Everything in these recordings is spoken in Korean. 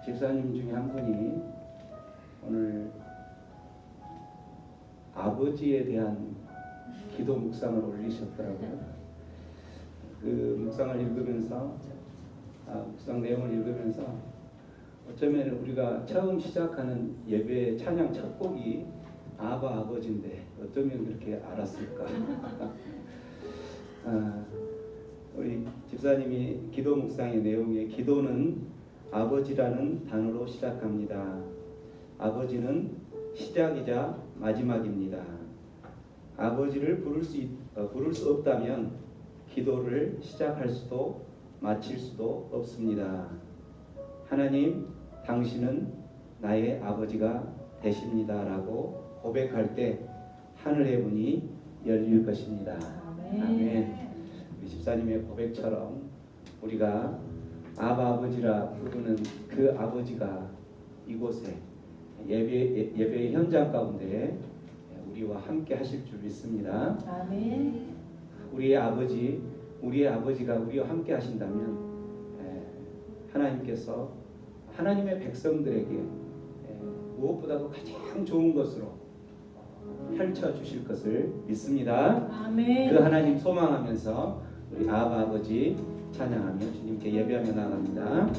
집사님 중에 한 분이 오늘 아버지에 대한 기도 묵상을 올리셨더라고요. 그 묵상을 읽으면서 묵상 내용을 읽으면서 어쩌면 우리가 처음 시작하는 예배 찬양 첫 곡이 아버지인데 어쩌면 그렇게 알았을까. 우리 집사님이 기도 묵상의 내용에 기도는 아버지라는 단어로 시작합니다. 아버지는 시작이자 마지막입니다. 아버지를 부를 수 없다면 기도를 시작할 수도 마칠 수도 없습니다. 하나님, 당신은 나의 아버지가 되십니다라고 고백할 때 하늘의 문이 열릴 것입니다. 아멘. 우리 집사님의 고백처럼 우리가 아버지라 부르는 그 아버지가 이곳에 예배 현장 가운데 우리와 함께 하실 줄 믿습니다. 아멘. 우리의 아버지가 우리와 함께 하신다면 하나님께서 하나님의 백성들에게 무엇보다도 가장 좋은 것으로 펼쳐 주실 것을 믿습니다. 아멘. 그 하나님 소망하면서 우리 아버지 찬양하며 주님께 예배하며 나갑니다.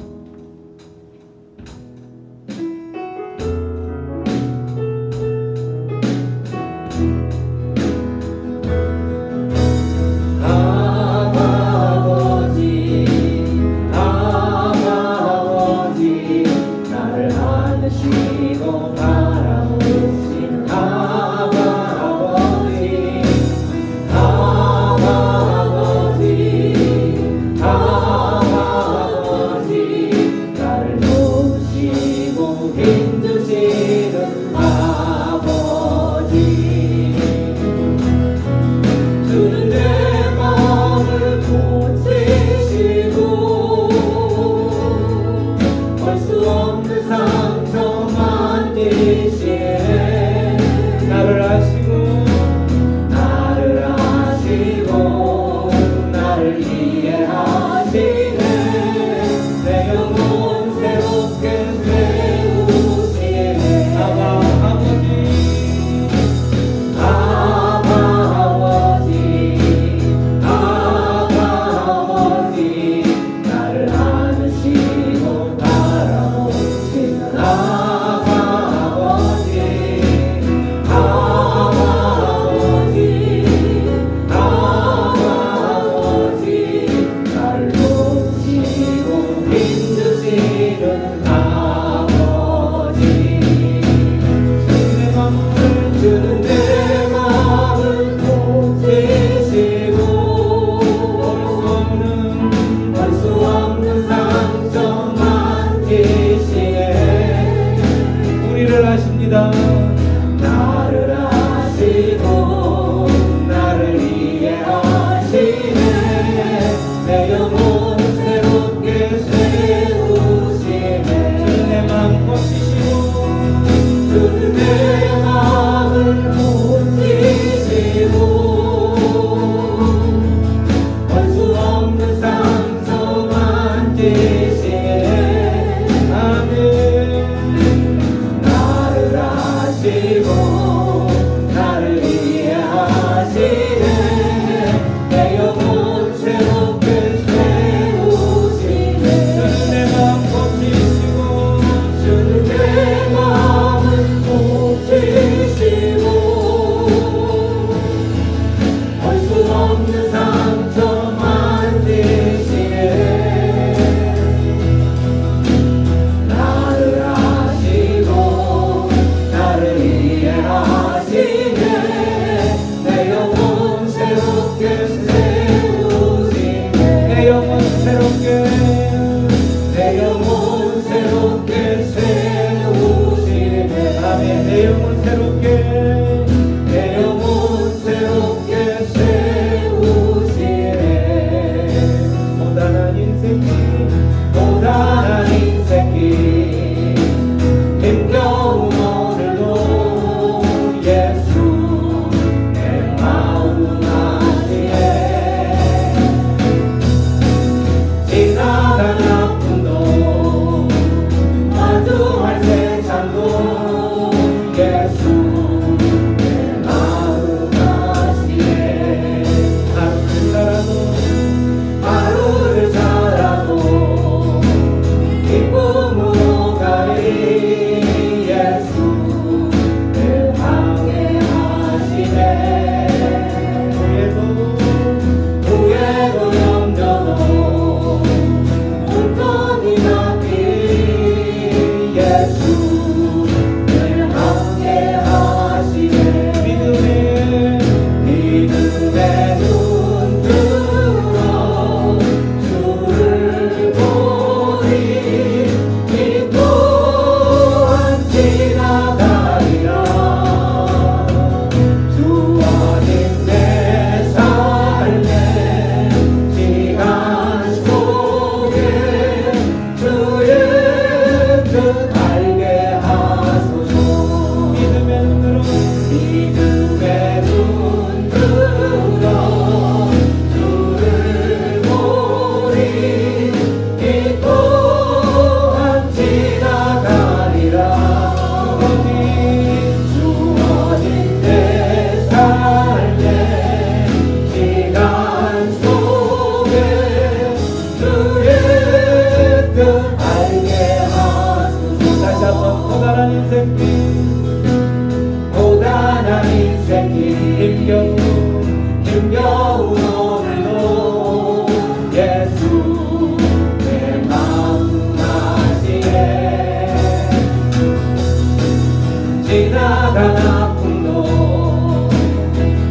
나간 아픔도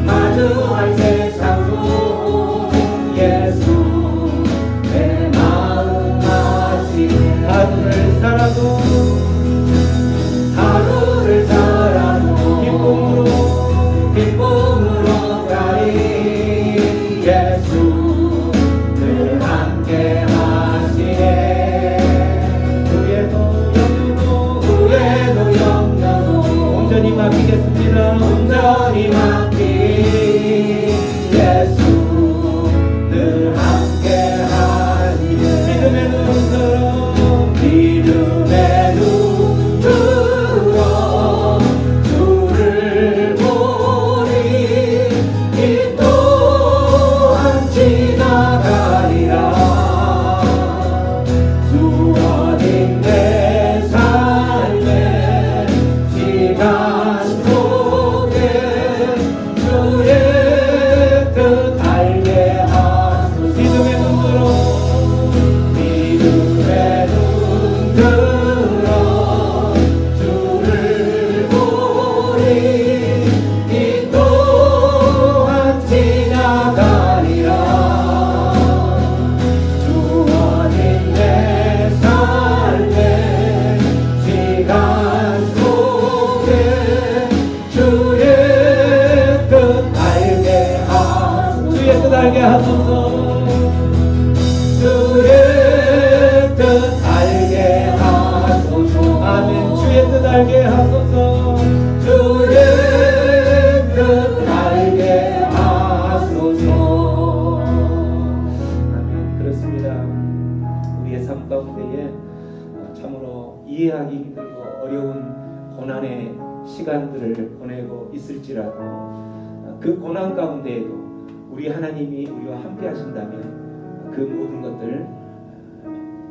마주할 세상도 예수 내 마음 아시 하루를 살아도 기쁨으로 가리 예수 늘 함께 하시네 후회도 염려도 온전히 맡기겠습니다. 온전히 맡기 예수 늘 함께 하시네 믿음의 눈 들어 주를 보리 이 또한 지나가리라 주어진 내 삶의 시간 속에 주의 뜻 알게 하소서 믿음의 눈 들어 주를 보리 이 또한 지나가리라 주어진 내 삶의 시간 속에 주의 뜻 알게 하소서 주의 뜻 알게 하소서 주의 뜻 알게 하소서 아멘 주의 뜻 알게 하소서 주의 뜻 알게 하소서 아멘 그렇습니다. 우리의 삶 가운데에 참으로 이해하기 힘들고 어려운 고난의 시간들을 보내고 있을지라도 그 고난 가운데에도 우리 하나님이 우리와 함께 하신다면 그 모든 것들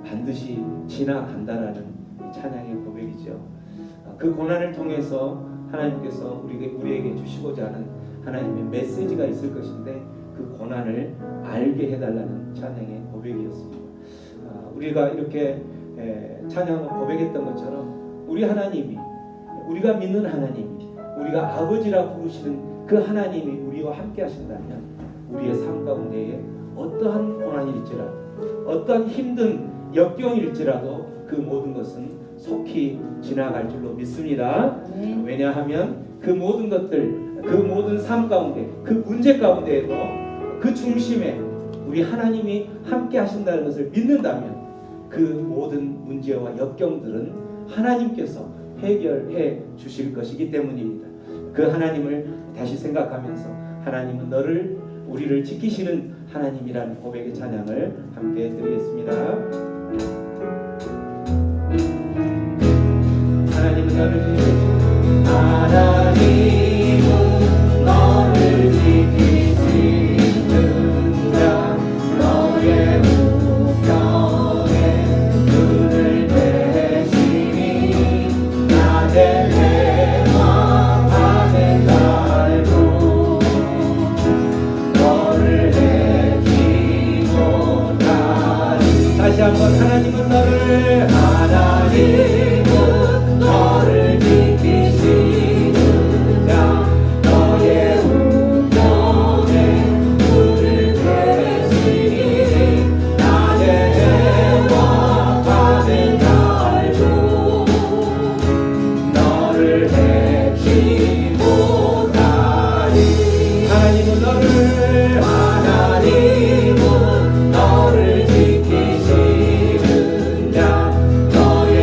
반드시 지나간다라는 찬양의 고백이죠. 그 고난을 통해서 하나님께서 우리에게 주시고자 하는 하나님의 메시지가 있을 것인데 그 고난을 알게 해달라는 찬양의 고백이었습니다. 우리가 이렇게 찬양을 고백했던 것처럼 우리 하나님이 우리가 믿는 하나님이 우리가 아버지라 부르시는 그 하나님이 우리와 함께 하신다면 우리의 삶 가운데에 어떠한 고난일지라도 어떠한 힘든 역경일지라도 그 모든 것은 속히 지나갈 줄로 믿습니다. 왜냐하면 그 모든 것들 그 모든 삶 가운데 그 문제 가운데에도 그 중심에 우리 하나님이 함께 하신다는 것을 믿는다면 그 모든 문제와 역경들은 하나님께서 해결해 주실 것이기 때문입니다. 그 하나님을 다시 생각하면서 하나님은 우리를 지키시는 하나님이라는 고백의 찬양을 함께 드리겠습니다. 하나님은 너를 지키시는 하나님은 너를 지키시는 자 너의 우편에 눈을 대시니 낮에 해와 밤에 달고 너를 해치 못하리 다시 한번 하나님은 너를 지키시는 자 너의 우편에 눈을 대시니 낮에 해와 밤에 달고 너를 해치 못하리 하나님은 너를 지키시는 자 너의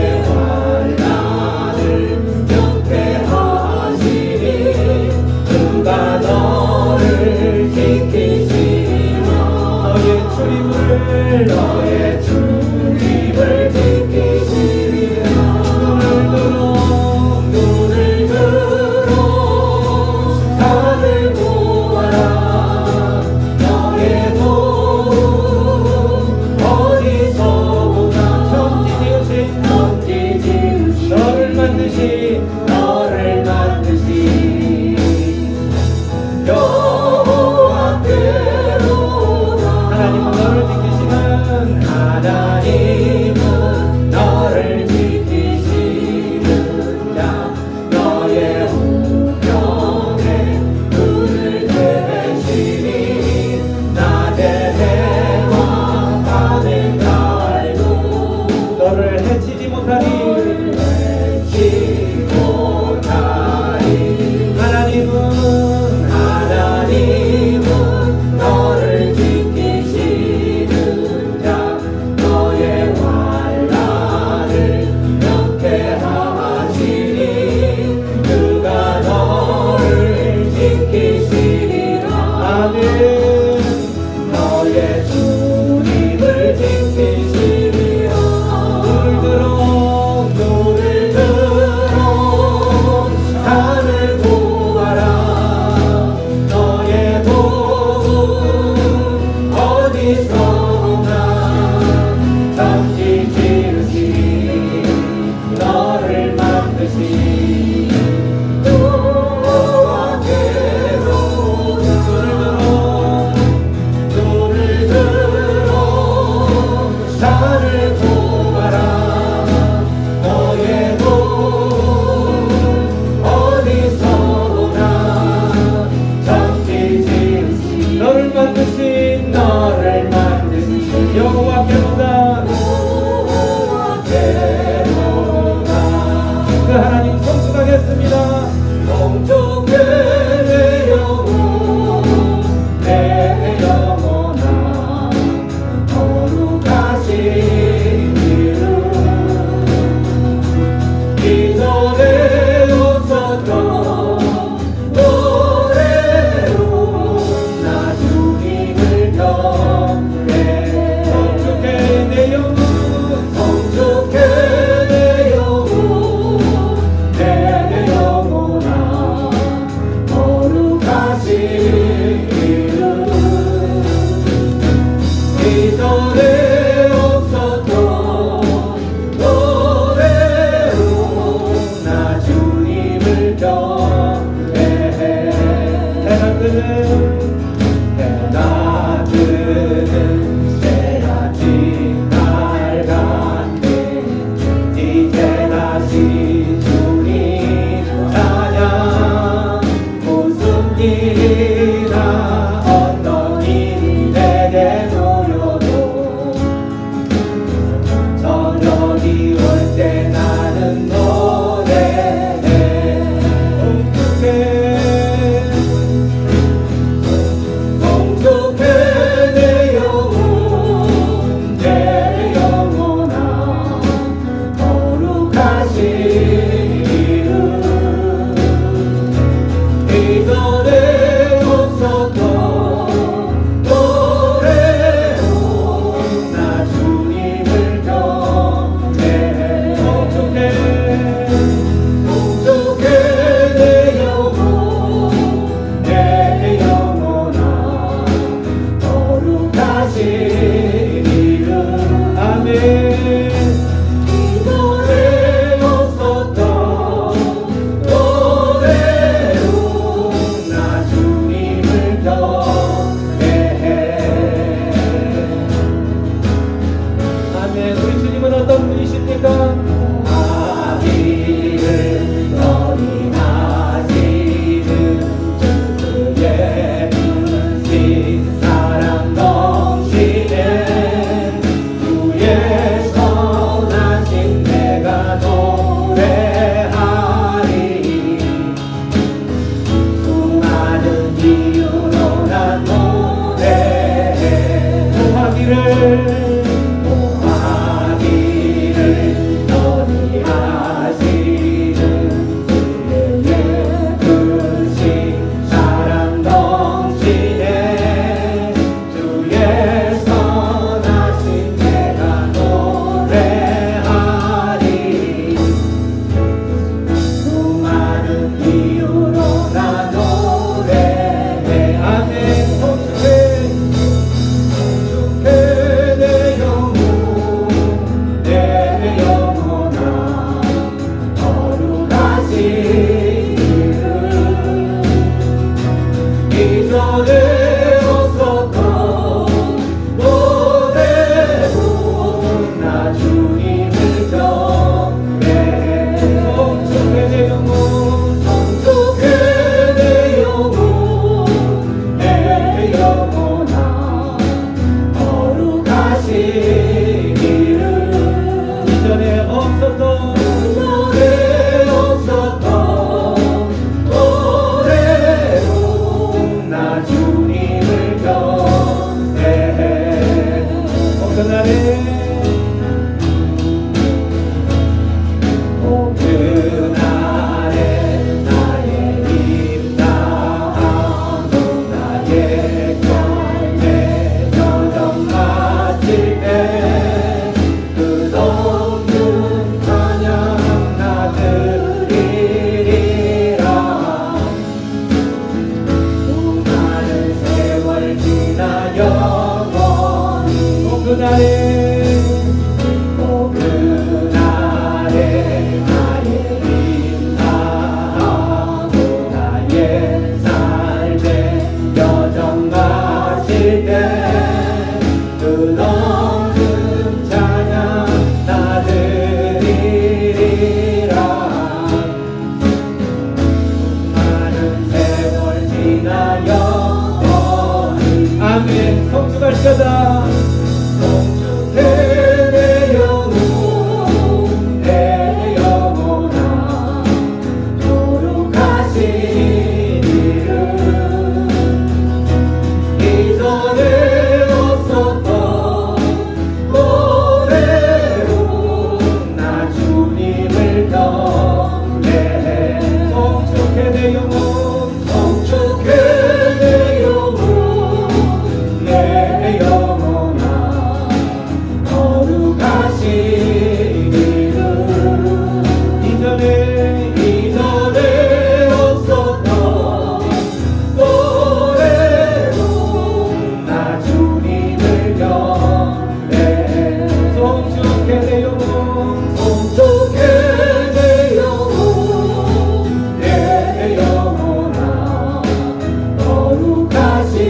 노래 없었던 노래로 나 주님을 경배해. 그날에 성축할까다. 성축해 내 영혼 내 영혼아 거룩하신 이름 이전에 없었던 노래로 나 주님을 경배해. 성축해 내 영혼 성축해 내 영혼 내 영혼아 거룩하신 이름 이전에 없었던 노래로 나 주님을 경배해. 성축해 내 영혼 성축해 내 영혼 내 영혼아 거룩하신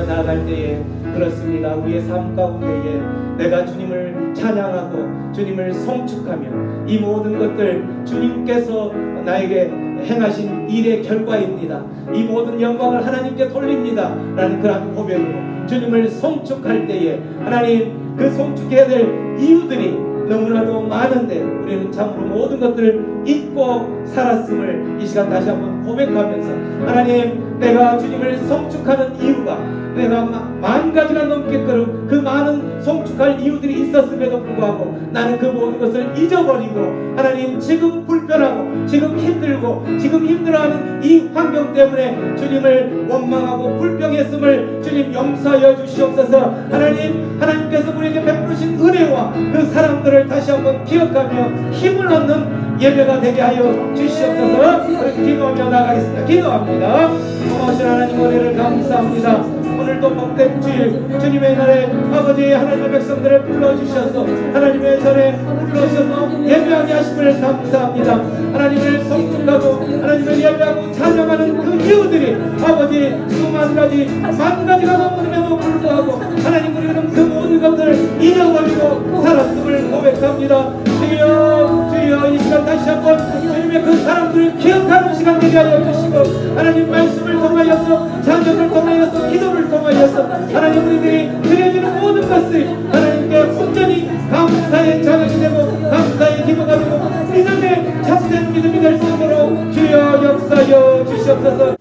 나아갈 때에 그렇습니다. 우리의 삶 가운데에 내가 주님을 찬양하고 주님을 성축하며 이 모든 것들 주님께서 나에게 행하신 일의 결과입니다. 이 모든 영광을 하나님께 돌립니다 라는 그런 고백으로 주님을 성축할 때에 하나님 그 성축해야 될 이유들이 너무나도 많은데 우리는 참으로 모든 것들을 잊고 살았음을 이 시간 다시 한번 고백하면서 하나님 내가 주님을 성축하는 이유가 내가 만 가지가 넘게끔 그 많은 성축할 이유들이 있었음에도 불구하고 나는 그 모든 것을 잊어버리고 하나님 지금 불편하고 지금 힘들고 지금 힘들어하는 이 환경 때문에 주님을 원망하고 불평했음을 주님 용서하여 주시옵소서. 하나님께서 우리에게 베푸신 은혜와 그 사랑들을 다시 한번 기억하며 힘을 얻는 예배가 되게 하여 주시옵소서. 그렇게 기도하며 나가겠습니다. 기도합니다. 고마우신 하나님 은혜를 감사합니다. 오늘도 복된 주일 주님의 날에 아버지 하나님의 백성들을 불러주셔서 하나님의 전에 불러주셔서 예배하게 하심을 감사합니다. 하나님을 성축하고 하나님을 예배하고 찬양하는 그 이유들이 아버지 수만 가지 만 가지가 넘음에도 불구하고 하나님 우리는 그 모든 것들을 잊어버리고 살았음을 고백합니다. 주여 이 시간 다시 한번 주님의 그 사람들을 기억하는 시간 되게 하여 주시고 하나님 말씀을 통하여서 찬양을 통하여서 기도를 통하여서 하나님 우리들이 드려지는 모든 것을 하나님께 온전히 감사의 찬양이 되고 감사의 기도가 되고 믿음의 참된 믿음이 될 수 있도록 주여 역사하여 주시옵소서.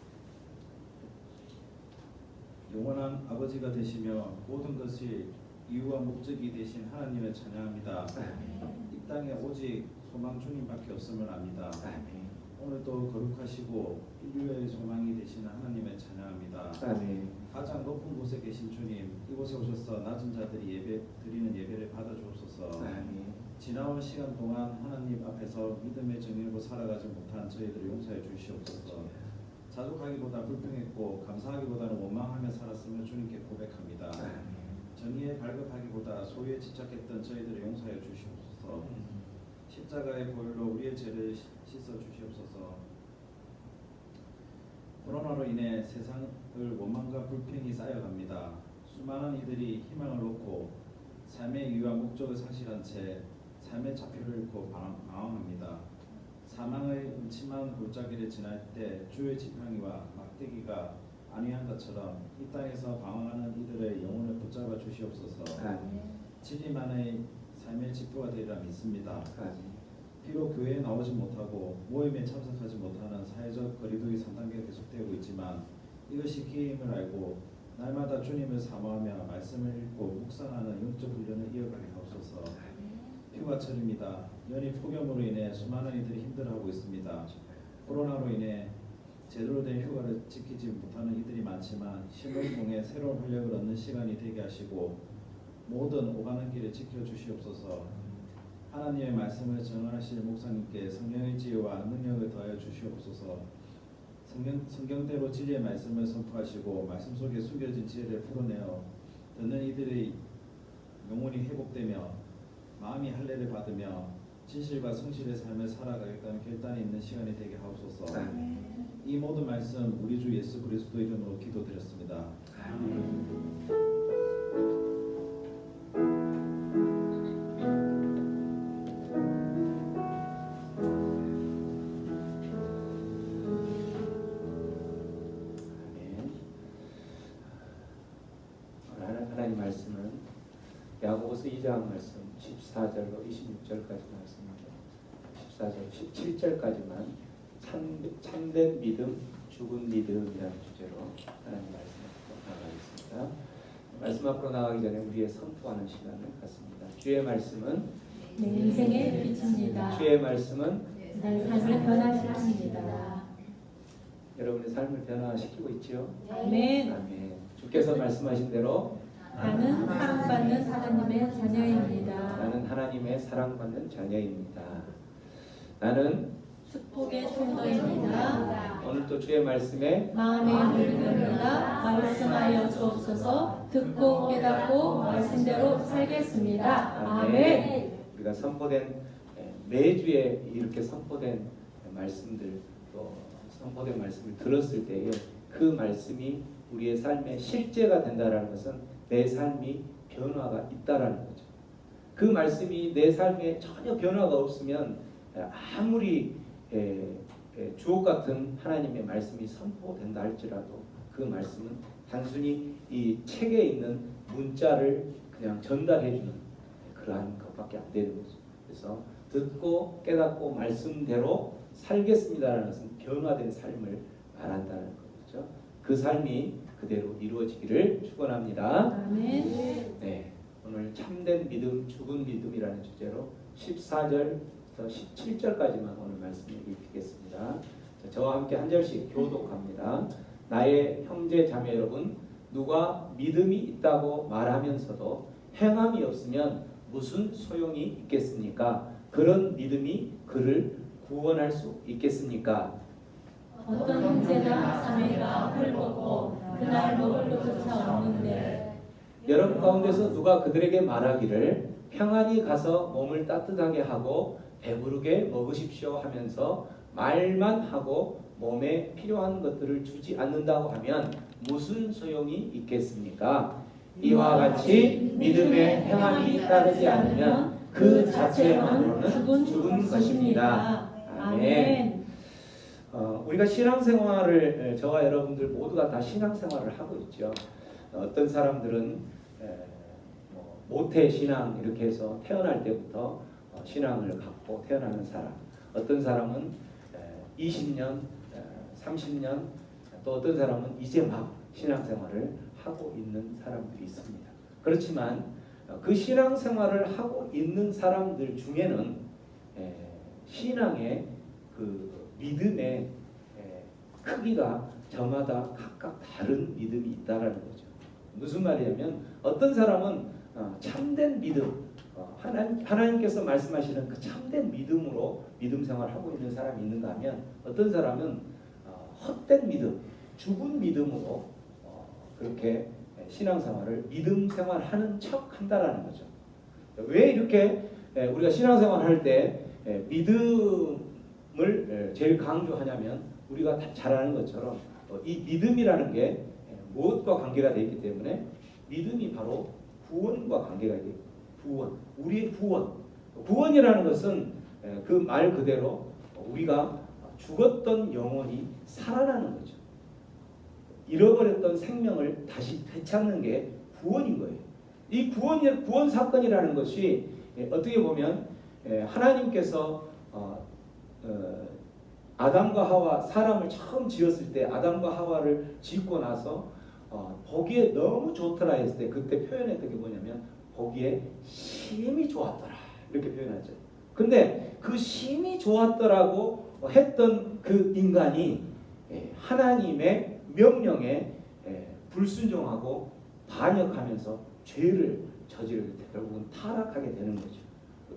영원한 아버지가 되시며 모든 것이 이유와 목적이 되신 하나님을 찬양합니다. 이 땅에 오직 소망 주님밖에 없음을 압니다. 오늘도 거룩하시고 인류의 소망이 되시는 하나님을 찬양합니다. 가장 높은 곳에 계신 주님, 이곳에 오셔서 낮은 자들이 드리는 예배를 받아주옵소서. 지나온 시간 동안 하나님 앞에서 믿음의 정의로 살아가지 못한 저희들을 용서해 주시옵소서. 자족하기보다 불평했고 감사하기보다는 원망하며 살았음을 주님께 고백합니다. 정의에 발급하기보다 소유에 집착했던 저희들을 용서해 주시옵소서. 십자가의 보혈로 우리의 죄를 씻어 주시옵소서. 코로나로 인해 세상을 원망과 불평이 쌓여갑니다. 수많은 이들이 희망을 놓고 삶의 이유와 목적을 상실한 채 삶의 좌표를 잃고 방황합니다. 사망의 음침한 골짜기를 지날 때 주의 지팡이와 막대기가 안위한 것처럼 이 땅에서 방황하는 이들의 영혼을 붙잡아 주시옵소서. 진리만의 삶의 지표가 되리라 믿습니다. 비록 교회에 나오지 못하고 모임에 참석하지 못하는 사회적 거리두기 3단계가 계속되고 있지만 이것이 기회임을 알고 날마다 주님을 사모하며 말씀을 읽고 묵상하는 영적 훈련을 이어가게 하옵소서. 휴가철입니다. 연일 폭염으로 인해 수많은 이들이 힘들어하고 있습니다. 코로나로 인해 제대로 된 휴가를 지키지 못하는 이들이 많지만 쉼을 통해 새로운 활력을 얻는 시간이 되게 하시고 모든 오가는 길을 지켜주시옵소서. 하나님의 말씀을 전하실 목사님께 성령의 지혜와 능력을 더하여 주시옵소서. 성경대로 진리의 말씀을 선포하시고 말씀 속에 숨겨진 지혜를 풀어내어 듣는 이들의 영혼이 회복되며 마음이 할례를 받으며 진실과 성실의 삶을 살아가겠다는 결단이 있는 시간이 되게 하옵소서. 이 모든 말씀 우리 주 예수 그리스도 이름으로 기도드렸습니다. 하나님 말씀은 야고보서 2장 말씀 14절로 26절까지 말씀입니다. 14절 17절까지만 참된 믿음, 죽은 믿음이라는 주제로 하나님 말씀 앞으로 나가겠습니다. 말씀 앞으로 나가기 전에 우리의 선포하는 시간을 갖습니다. 주의 말씀은 내 인생의 빛입니다. 주의 말씀은 내 삶을 변화시킵니다. 여러분의 삶을 변화시키고 있지요? 아멘. 아멘. 주께서 말씀하신 대로 나는 사랑받는 하나님의 자녀입니다. 나는 하나님의 사랑받는 자녀입니다. 나는 축복의 통로입니다. 오늘도 주의 말씀에 마음의 물입니다. 말씀하여 주옵소서. 듣고 깨닫고 말씀대로 살겠습니다. 아멘. 우리가 선포된 매주에 이렇게 선포된 말씀들 또 선포된 말씀을 들었을 때에 그 말씀이 우리의 삶의 실제가 된다라는 것은 내 삶이 변화가 있다라는 거죠. 그 말씀이 내 삶에 전혀 변화가 없으면 아무리 주옥 같은 하나님의 말씀이 선포된다 할지라도 그 말씀은 단순히 이 책에 있는 문자를 그냥 전달해주는 그러한 것밖에 안 되는 거죠. 그래서 듣고 깨닫고 말씀대로 살겠습니다라는 것은 변화된 삶을 말한다는 거죠. 그 삶이 그대로 이루어지기를 축원합니다. 아멘. 네, 오늘 참된 믿음, 죽은 믿음이라는 주제로 14절부터 17절까지만 오늘 말씀 읽겠습니다. 저와 함께 한 절씩 교독합니다. 나의 형제 자매 여러분, 누가 믿음이 있다고 말하면서도 행함이 없으면 무슨 소용이 있겠습니까? 그런 믿음이 그를 구원할 수 있겠습니까? 어떤 형제나 자매가 헐벗고 그날 먹을 것조차 없는데 여러분 가운데서 누가 그들에게 말하기를 평안히 가서 몸을 따뜻하게 하고 배부르게 먹으십시오 하면서 말만 하고 몸에 필요한 것들을 주지 않는다고 하면 무슨 소용이 있겠습니까? 이와 같이 믿음에 행함이 따르지 않으면 그 자체만으로는 죽은 것입니다. 아멘. 우리가 신앙생활을 저와 여러분들 모두가 다 신앙생활을 하고 있죠. 어떤 사람들은 모태 신앙 이렇게 해서 태어날 때부터 신앙을 갖고 태어나는 사람, 어떤 사람은 20년, 30년, 또 어떤 사람은 이제 막 신앙생활을 하고 있는 사람들이 있습니다. 그렇지만 그 신앙생활을 하고 있는 사람들 중에는 신앙의 그 믿음의 크기가 저마다 각각 다른 믿음이 있다라는 거죠. 무슨 말이냐면 어떤 사람은 참된 믿음, 하나님께서 말씀하시는 그 참된 믿음으로 믿음 생활을 하고 있는 사람이 있는가 하면 어떤 사람은 헛된 믿음, 죽은 믿음으로 그렇게 신앙생활을 믿음 생활하는 척 한다라는 거죠. 왜 이렇게 우리가 신앙생활을 할 때 믿음을 제일 강조하냐면 우리가 다 잘 아는 것처럼 이 믿음이라는 게 무엇과 관계가 되어 있기 때문에 믿음이 바로 구원과 관계가 구원, 우리의 구원. 구원이라는 것은 그 말 그대로 우리가 죽었던 영혼이 살아나는 거죠. 잃어버렸던 생명을 다시 되찾는 게 구원인 거예요. 이 구원 사건이라는 것이 어떻게 보면 하나님께서 아담과 하와, 사람을 처음 지었을 때 아담과 하와를 짓고 나서 보기에 너무 좋더라 했을 때 그때 표현했던 게 뭐냐면 보기에 심히 좋았더라 이렇게 표현하죠. 근데 그 심히 좋았더라고 했던 그 인간이 하나님의 명령에 불순종하고 반역하면서 죄를 저지르게 돼 결국은 타락하게 되는 거죠.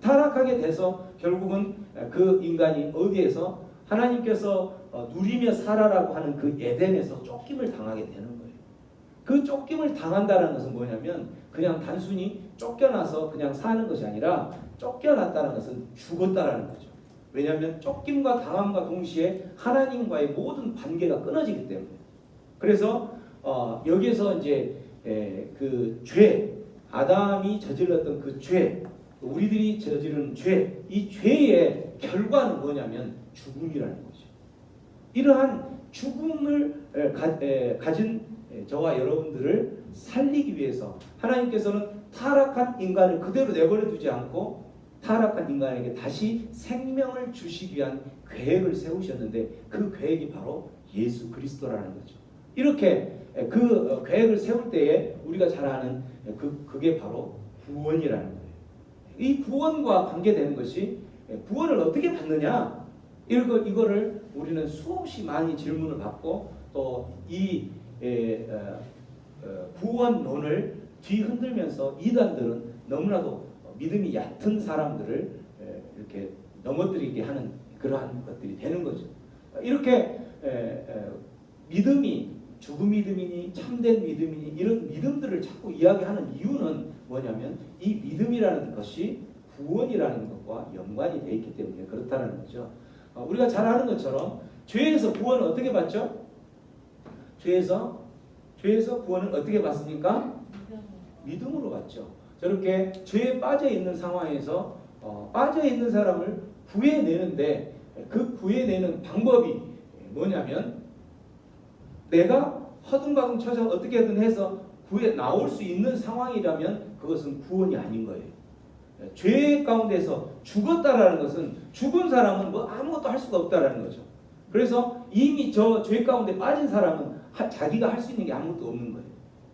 타락하게 돼서 결국은 그 인간이 어디에서 하나님께서 누리며 살아라고 하는 그 에덴에서 쫓김을 당하게 되는 거예요. 그 쫓김을 당한다는 것은 뭐냐면 그냥 단순히 쫓겨나서 그냥 사는 것이 아니라 쫓겨났다는 것은 죽었다라는 거죠. 왜냐하면 쫓김과 당함과 동시에 하나님과의 모든 관계가 끊어지기 때문에. 그래서 여기에서 이제 그 죄, 아담이 저질렀던 그 죄, 우리들이 저지른 죄, 이 죄의 결과는 뭐냐면 죽음이라는 거죠. 이러한 죽음을 가진 저와 여러분들을 살리기 위해서 하나님께서는 타락한 인간을 그대로 내버려 두지 않고 타락한 인간에게 다시 생명을 주시기 위한 계획을 세우셨는데 그 계획이 바로 예수 그리스도라는 거죠. 이렇게 그 계획을 세울 때에 우리가 잘 아는 그게 바로 구원이라는 거예요. 이 구원과 관계되는 것이 구원을 어떻게 받느냐 이거를 우리는 수없이 많이 질문을 받고 또 이 구원론을 뒤흔들면서 이단들은 너무나도 믿음이 얕은 사람들을 이렇게 넘어뜨리게 하는 그러한 것들이 되는 거죠. 이렇게 믿음이 죽은 믿음이니 참된 믿음이니 이런 믿음들을 자꾸 이야기하는 이유는 뭐냐면 이 믿음이라는 것이 구원이라는 것과 연관이 되어 있기 때문에 그렇다는 거죠. 우리가 잘 아는 것처럼 죄에서 구원을 어떻게 받죠? 죄에서 구원을 어떻게 받습니까? 믿음으로 받죠. 저렇게 죄에 빠져 있는 상황에서 빠져 있는 사람을 구해내는데 그 구해내는 방법이 뭐냐면 내가 허둥바둥 쳐서 어떻게든 해서 구해 나올 수 있는 상황이라면 그것은 구원이 아닌 거예요. 죄 가운데서 죽었다라는 것은 죽은 사람은 뭐 아무것도 할 수가 없다라는 거죠. 그래서 이미 저 죄 가운데 빠진 사람은 자기가 할 수 있는 게 아무것도 없는 거예요.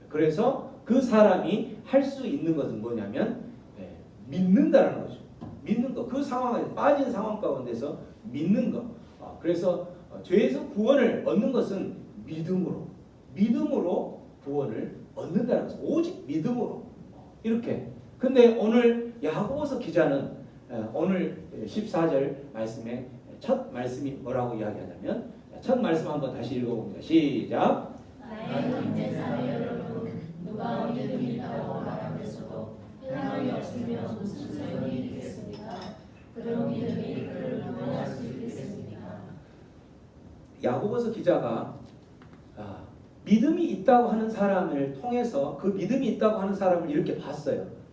그래서 그 사람이 할 수 있는 것은 뭐냐면 믿는다라는 거죠. 믿는 거. 그 상황에 빠진 상황 가운데서 믿는 거. 그래서 죄에서 구원을 얻는 것은 믿음으로 구원을 얻는다는 거죠. 오직 믿음으로. 이렇게. 근데 오늘 야고보서 기자는 오늘 14절 말씀에 첫 말씀이 뭐라고 이야기하냐면 첫 말씀 한번 다시 읽어봅니다. 시작. 나의 형제 자매 여러분, 누가 믿음이 있다고 말하면서도 행함이 없으면 무슨 소용이 있겠습니까? 그런 믿음이 그를 구원할 수 있겠습니까? 야고보서 기자가 믿음이 있다고 하는 사람을 통해서 그 믿음이 있다고 하는 사람을 이렇게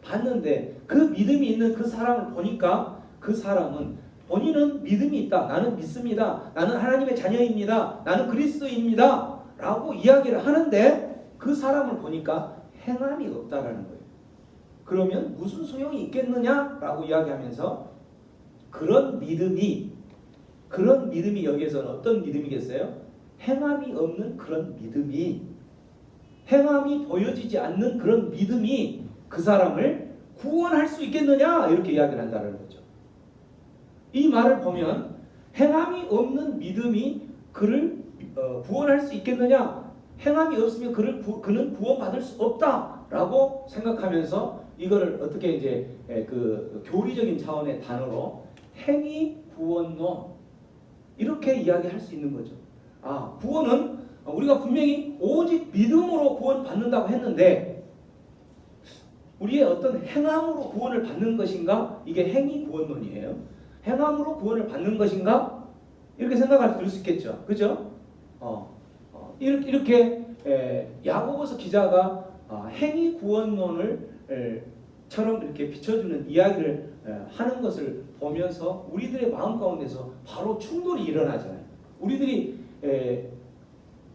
봤는데 그 믿음이 있는 그 사람을 보니까 그 사람은 본인은 믿음이 있다. 나는 믿습니다. 나는 하나님의 자녀입니다. 나는 그리스도입니다. 라고 이야기를 하는데 그 사람을 보니까 행함이 없다라는 거예요. 그러면 무슨 소용이 있겠느냐? 라고 이야기하면서 그런 믿음이 여기에서는 어떤 믿음이겠어요? 행함이 없는 그런 믿음이 행함이 보여지지 않는 그런 믿음이 그 사람을 구원할 수 있겠느냐? 이렇게 이야기를 한다는 거죠. 이 말을 보면 행함이 없는 믿음이 그를 구원할 수 있겠느냐? 행함이 없으면 그는 구원받을 수 없다라고 생각하면서 이거를 어떻게 이제 그 교리적인 차원의 단어로 행위 구원론 이렇게 이야기할 수 있는 거죠. 구원은 우리가 분명히 오직 믿음으로 구원받는다고 했는데 우리의 어떤 행함으로 구원을 받는 것인가? 이게 행위 구원론이에요. 행함으로 구원을 받는 것인가? 이렇게 생각할 수 있겠죠. 그죠? 이렇게 야고보서 기자가 행위 구원론을 처럼 이렇게 비춰주는 이야기를 하는 것을 보면서 우리들의 마음 가운데서 바로 충돌이 일어나잖아요. 우리들이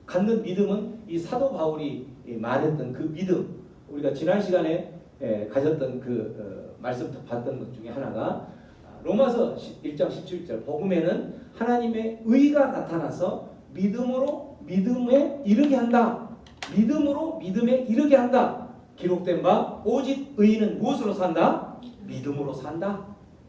갖는 믿음은 이 사도 바울이 말했던 그 믿음, 우리가 지난 시간에 가졌던 그 말씀 봤던 것 중에 하나가 로마서 1장 17절 복음에는 하나님의 의가 나타나서 믿음으로 믿음에 이르게 한다. 믿음으로 믿음에 이르게 한다. 기록된 바 오직 의인은 무엇으로 산다? 믿음으로 산다.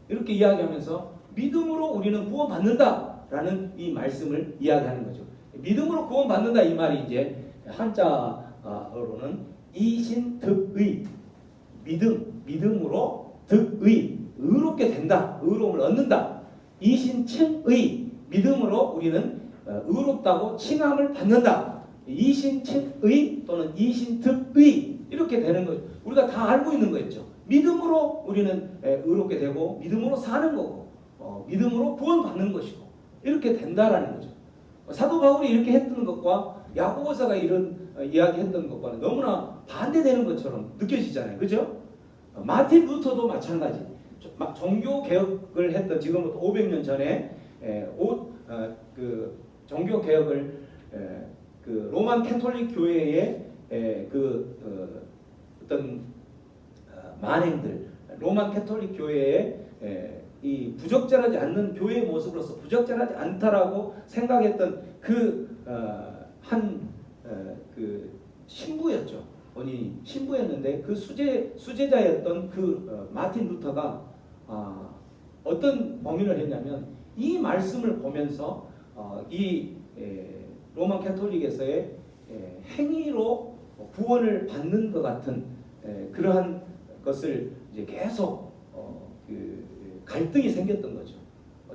이렇게 이야기하면서 믿음으로 우리는 구원받는다라는 이 말씀을 이야기하는 거죠. 믿음으로 구원받는다 이 말이 이제 한자어로는 이신득의, 믿음으로 득의, 의롭게 된다, 의로움을 얻는다. 이신칭의, 믿음으로 우리는 의롭다고 칭함을 받는다. 이신칭의 또는 이신득의 이렇게 되는 거죠. 우리가 다 알고 있는 거였죠. 믿음으로 우리는 의롭게 되고 믿음으로 사는 거고 믿음으로 구원받는 것이고 이렇게 된다라는 거죠. 사도 바울이 이렇게 했던 것과 야고보서가 이런 이야기했던 것과는 너무나 반대되는 것처럼 느껴지잖아요. 그죠? 마틴 루터도 마찬가지. 종교 개혁을 했던 지금부터 500년 전에 그 종교 개혁을 그 로만 캐톨릭 교회의 어떤 만행들, 로만 캐톨릭 교회의 이 부적절하지 않는 교회의 모습으로서 부적절하지 않다라고 생각했던 그 신부였죠. 본인이 신부였는데 그 수제자였던 그 마틴 루터가 어떤 범인을 했냐면 이 말씀을 보면서 이 로만 캐톨릭에서의 행위로 구원을 받는 것 같은 그러한 것을 이제 계속 그 갈등이 생겼던 거죠.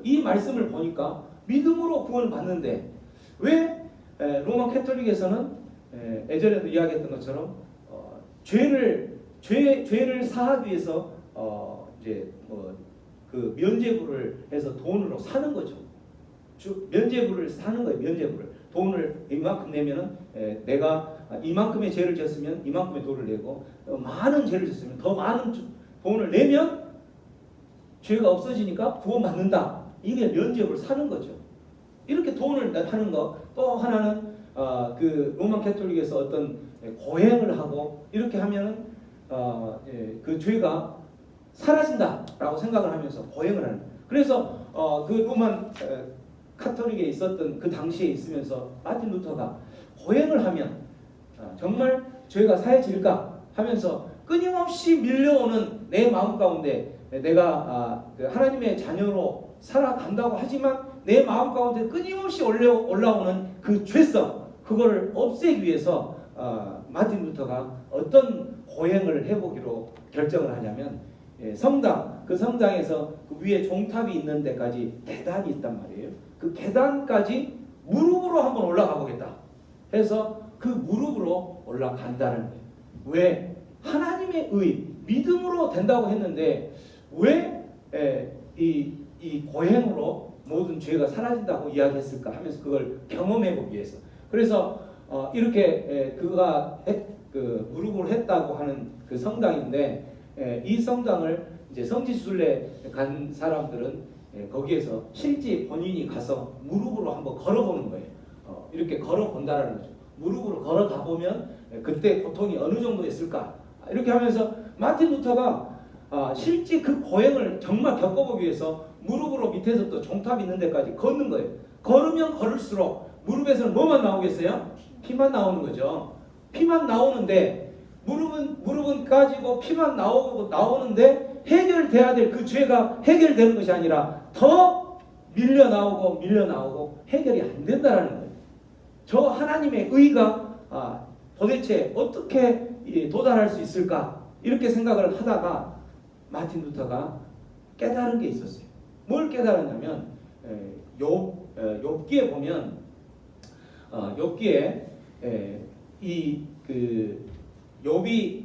이 말씀을 보니까 믿음으로 구원을 받는데 왜 로마 캐톨릭에서는 예전에도 이야기했던 것처럼 죄를 사하기 위해서 이제 그 면죄부를 해서 돈으로 사는 거죠. 면죄부를 사는 거예요. 면죄부를 돈을 이만큼 내면은 내가 이만큼의 죄를 졌으면 이만큼의 돈을 내고 많은 죄를 졌으면 더 많은 돈을 내면 죄가 없어지니까 구원받는다. 이게 면죄부를 사는 거죠. 이렇게 돈을 하는 거. 또 하나는 그 로만 캐톨릭에서 어떤 고행을 하고 이렇게 하면은 그 죄가 사라진다라고 생각을 하면서 고행을 하는. 그래서 그 로만 카톨릭에 있었던 그 당시에 있으면서 마틴 루터가 고행을 하면 정말 죄가 사해질까 하면서 끊임없이 밀려오는 내 마음 가운데 내가 하나님의 자녀로 살아간다고 하지만 내 마음 가운데 끊임없이 올라오는 그 죄성, 그거를 없애기 위해서 마틴 루터가 어떤 고행을 해보기로 결정을 하냐면 성당, 그 성당에서 그 위에 종탑이 있는 데까지 계단이 있단 말이에요. 그 계단까지 무릎으로 한번 올라가 보겠다 해서 그 무릎으로 올라간다는 거예요. 왜? 하나님의 의, 믿음으로 된다고 했는데 왜 이 고행으로 모든 죄가 사라진다고 이야기했을까 하면서 그걸 경험해 보기 위해서. 그래서 이렇게 그가 그 무릎을 했다고 하는 그 성당인데 이 성당을 이제 성지순례 간 사람들은 거기에서 실제 본인이 가서 무릎으로 한번 걸어보는 거예요. 이렇게 걸어본다라는 거죠. 무릎으로 걸어가 보면 그때 고통이 어느 정도였을까 이렇게 하면서 마틴 루터가 실제 그 고행을 정말 겪어보기 위해서 무릎으로 밑에서부터 종탑 있는 데까지 걷는 거예요. 걸으면 걸을수록 무릎에서는 뭐만 나오겠어요? 피만 나오는 거죠. 피만 나오는데 무릎은 까지고 피만 나오는데 해결돼야 될 그 죄가 해결되는 것이 아니라 더 밀려 나오고 해결이 안 된다라는 거예요. 저 하나님의 의가 도대체 어떻게 도달할 수 있을까 이렇게 생각을 하다가 마틴 루터가 깨달은 게 있었어요. 뭘 깨달았냐면 욥기에 보면 욥기에 그 욥이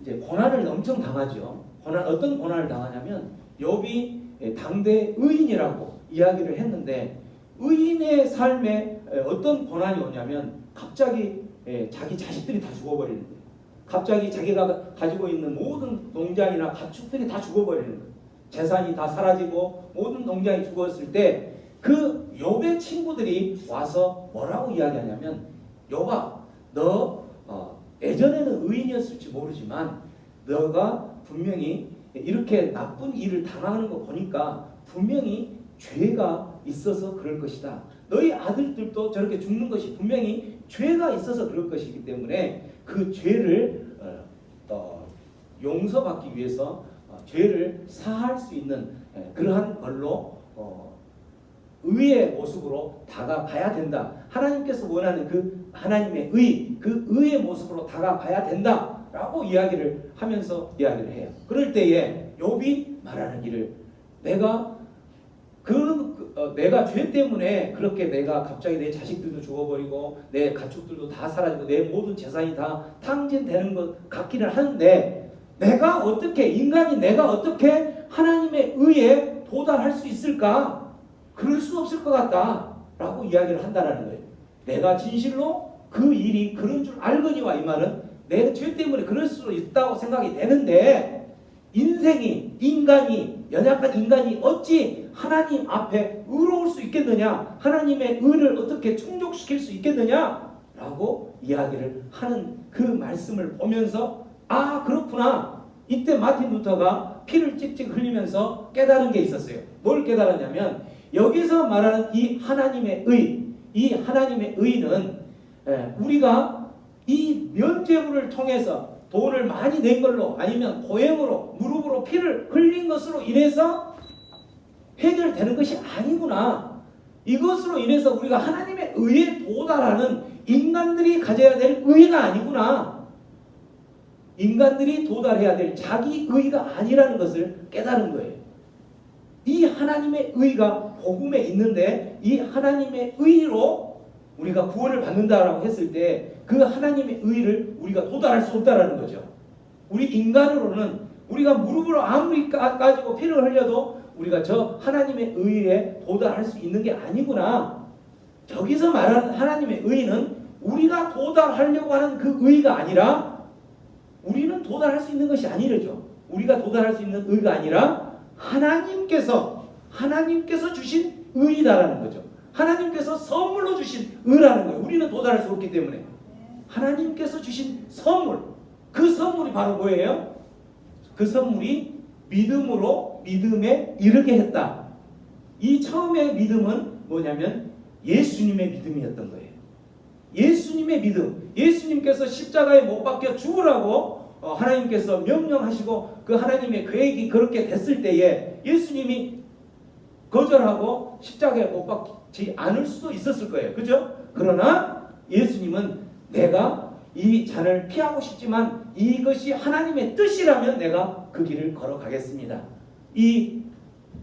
이제 고난을 엄청 당하죠. 어떤 고난을 당하냐면 욥이 당대 의인이라고 이야기를 했는데 의인의 삶에 어떤 고난이 오냐면 갑자기 자기 자식들이 다 죽어버리는 거예요. 갑자기 자기가 가지고 있는 모든 농장이나 가축들이 다 죽어버리는 거예요. 재산이 다 사라지고 모든 농장이 죽었을 때 그 욥의 친구들이 와서 뭐라고 이야기하냐면, 욥아, 너 예전에는 의인이었을지 모르지만 너가 분명히 이렇게 나쁜 일을 당하는 거 보니까 분명히 죄가 있어서 그럴 것이다. 너희 아들들도 저렇게 죽는 것이 분명히 죄가 있어서 그럴 것이기 때문에 그 죄를 용서받기 위해서 죄를 사할 수 있는 그러한 걸로 의의 모습으로 다가가야 된다. 하나님께서 원하는 그 하나님의 의, 그 의의 모습으로 다가가야 된다라고 이야기를 하면서 이야기를 해요. 그럴 때에 욥이 말하는 일을, 내가 죄 때문에 그렇게 내가 갑자기 내 자식들도 죽어버리고 내 가축들도 다 사라지고 내 모든 재산이 다 탕진되는 것 같기는 한데, 내가 어떻게, 인간이 내가 어떻게 하나님의 의에 도달할 수 있을까? 그럴 수 없을 것 같다 라고 이야기를 한다는 거예요. 내가 진실로 그 일이 그런 줄 알거니와, 이 말은 내 죄 때문에 그럴 수 있다고 생각이 되는데, 연약한 인간이 어찌 하나님 앞에 의로울 수 있겠느냐, 하나님의 의를 어떻게 충족시킬 수 있겠느냐 라고 이야기를 하는 그 말씀을 보면서, 아 그렇구나, 이때 마틴 루터가 피를 찍찍 흘리면서 깨달은 게 있었어요. 뭘 깨달았냐면, 여기서 말하는 이 하나님의 의는 우리가 이 면죄부를 통해서 돈을 많이 낸 걸로, 아니면 고행으로 무릎으로 피를 흘린 것으로 인해서 해결되는 것이 아니구나. 이것으로 인해서 우리가 하나님의 의에 도달하는 인간들이 가져야 될 의가 아니구나. 인간들이 도달해야 될 자기 의가 아니라는 것을 깨달은 거예요. 이 하나님의 의가 복음에 있는데, 이 하나님의 의로 우리가 구원을 받는다라고 했을 때 그 하나님의 의를 우리가 도달할 수 없다라는 거죠. 우리 인간으로는 우리가 무릎으로 아무리 까지고 피를 흘려도 우리가 저 하나님의 의에 도달할 수 있는 게 아니구나. 저기서 말하는 하나님의 의는 우리가 도달하려고 하는 그 의가 아니라, 우리는 도달할 수 있는 것이 아니죠. 우리가 도달할 수 있는 의가 아니라 하나님께서 주신 의다라는 거죠. 하나님께서 선물로 주신 의라는 거예요. 우리는 도달할 수 없기 때문에 하나님께서 주신 선물, 그 선물이 바로 뭐예요? 그 선물이 믿음으로 믿음에 이르게 했다. 이 처음의 믿음은 뭐냐면 예수님의 믿음이었던 거예요. 예수님의 믿음, 예수님께서 십자가에 못 박혀 죽으라고 하나님께서 명령하시고 그 하나님의 계획이 그렇게 됐을 때에 예수님이 거절하고 십자가에 못 박지 않을 수도 있었을 거예요. 그죠? 그러나 예수님은 내가 이 잔을 피하고 싶지만 이것이 하나님의 뜻이라면 내가 그 길을 걸어가겠습니다. 이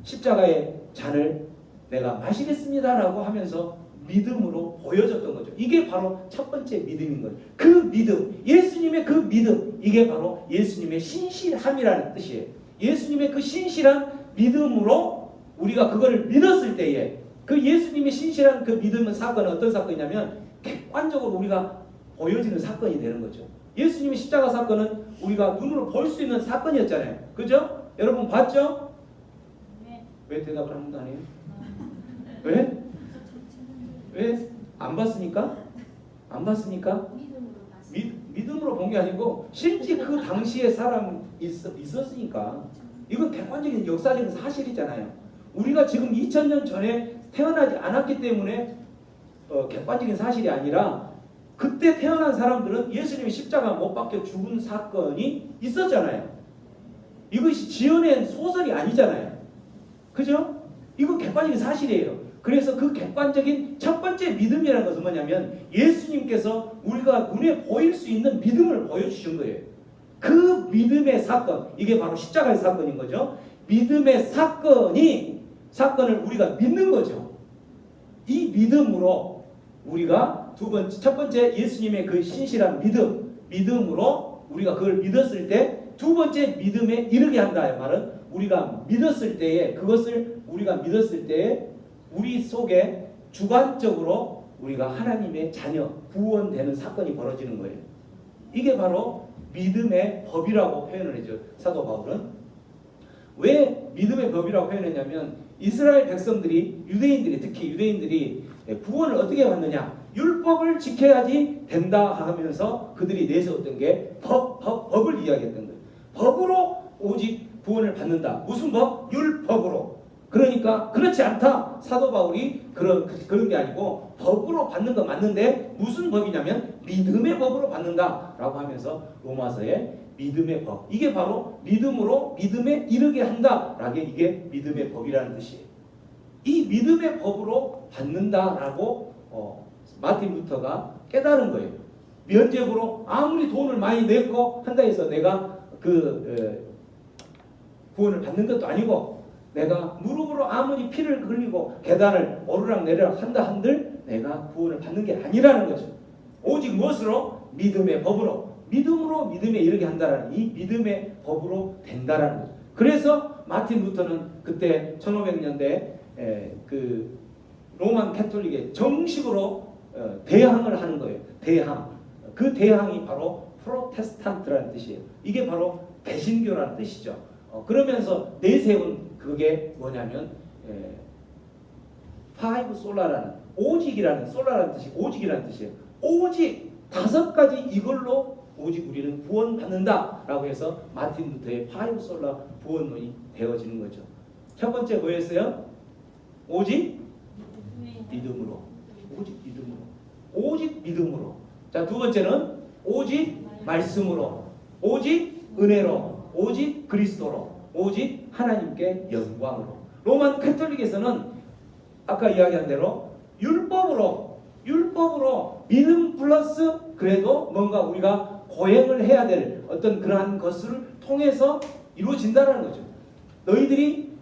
십자가의 잔을 내가 마시겠습니다라고 하면서 믿음으로 보여줬던 거죠. 이게 바로 첫 번째 믿음인 거예요. 그 믿음, 예수님의 그 믿음, 이게 바로 예수님의 신실함이라는 뜻이에요. 예수님의 그 신실한 믿음으로 우리가 그거를 믿었을 때에, 그 예수님의 신실한 그 믿음의 사건은 어떤 사건이냐면 객관적으로 우리가 보여지는 사건이 되는 거죠. 예수님의 십자가 사건은 우리가 눈으로 볼 수 있는 사건이었잖아요. 그죠? 여러분 봤죠? 네. 왜 대답을 한 번도 안 해요? 왜? 왜? 안 봤으니까? 안 봤으니까? 믿음으로 본 게 아니고 실제 그 당시에 사람이 있었으니까. 이건 객관적인 역사적인 사실이잖아요. 우리가 지금 2000년 전에 태어나지 않았기 때문에 객관적인 사실이 아니라, 그때 태어난 사람들은 예수님이 십자가 못 박혀 죽은 사건이 있었잖아요. 이것이 지어낸 소설이 아니잖아요. 그죠? 이거 객관적인 사실이에요. 그래서 그 객관적인 첫 번째 믿음이라는 것은 뭐냐면 예수님께서 우리가 눈에 보일 수 있는 믿음을 보여주신 거예요. 그 믿음의 사건, 이게 바로 십자가의 사건인 거죠. 믿음의 사건을 우리가 믿는 거죠. 이 믿음으로 우리가 첫 번째 예수님의 그 신실한 믿음으로 우리가 그걸 믿었을 때 두 번째 믿음에 이르게 한다의 말은, 우리가 믿었을 때에, 그것을 우리가 믿었을 때에 우리 속에 주관적으로 우리가 하나님의 자녀, 구원되는 사건이 벌어지는 거예요. 이게 바로 믿음의 법이라고 표현을 해줘. 사도 바울은 왜 믿음의 법이라고 표현했냐면 이스라엘 백성들이 유대인들이 특히 유대인들이 구원을 어떻게 받느냐 율법을 지켜야지 된다 하면서 그들이 내세웠던 게 법을 이야기했던 거예요. 법으로 오직 구원을 받는다. 무슨 법? 율법으로. 그러니까 그렇지 않다. 사도 바울이 그런 게 아니고 법으로 받는 거 맞는데 무슨 법이냐면 믿음의 법으로 받는다라고 하면서 로마서의 믿음의 법. 이게 바로 믿음으로 믿음에 이르게 한다라는 게 이게 믿음의 법이라는 뜻이에요. 이 믿음의 법으로 받는다라고 마틴 루터가 깨달은 거예요. 면죄부로 아무리 돈을 많이 냈고 한다 해서 내가 구원을 받는 것도 아니고 내가 무릎으로 아무리 피를 흘리고 계단을 오르락 내리락 한다 한들 내가 구원을 받는 게 아니라는 거죠. 오직 무엇으로? 믿음의 법으로. 믿음으로 믿음에 이르게 한다라는 이 믿음의 법으로 된다라는 거죠. 그래서 마틴 루터는 그때 1500년대 그 로만 캐톨릭에 정식으로 대항을 하는 거예요. 대항. 그 대항이 바로 프로테스탄트라는 뜻이에요. 이게 바로 개신교라는 뜻이죠. 그러면서 내세운 그게 뭐냐면 파이브 솔라라는 오직이라는 솔라라는 뜻이 오직이라는 뜻이에요. 오직 5가지 이걸로 오직 우리는 구원받는다라고 해서 마틴 루터의 파이브 솔라 구원론이 되어지는 거죠. 첫 번째 뭐였어요? 오직 믿음으로. 오직 믿음으로. 오직 믿음으로. 자, 두 번째는 오직 말씀으로. 오직 은혜로. 오직 그리스도로. 오직 하나님께 영광으로. 로만 캐톨릭에서는 아까 이야기한 대로 율법으로 믿음 플러스 그래도 뭔가 우리가 고행을 해야 될 어떤 그러한 것을 통해서 이루어진다는 거죠. 너희들이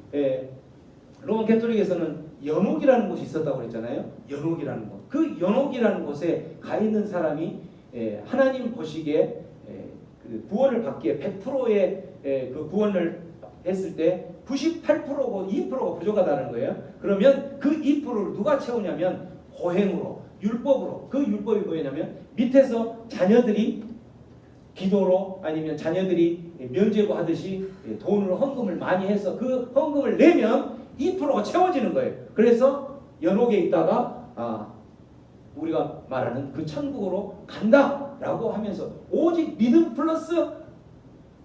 로만 캐톨릭에서는 연옥이라는 곳이 있었다고 그랬잖아요. 연옥이라는 곳. 그 연옥이라는 곳에 가 있는 사람이 하나님 보시기에 그 구원을 받기에 100%의 그 구원을 했을 때 98%고 2%가 부족하다는 거예요. 그러면 그 2%를 누가 채우냐면 고행으로, 율법으로. 그 율법이 뭐냐면 밑에서 자녀들이 기도로 아니면 자녀들이 면죄부 하듯이 돈으로 헌금을 많이 해서 그 헌금을 내면 2%가 채워지는 거예요. 그래서 연옥에 있다가 우리가 말하는 그 천국으로 간다라고 하면서 오직 믿음 플러스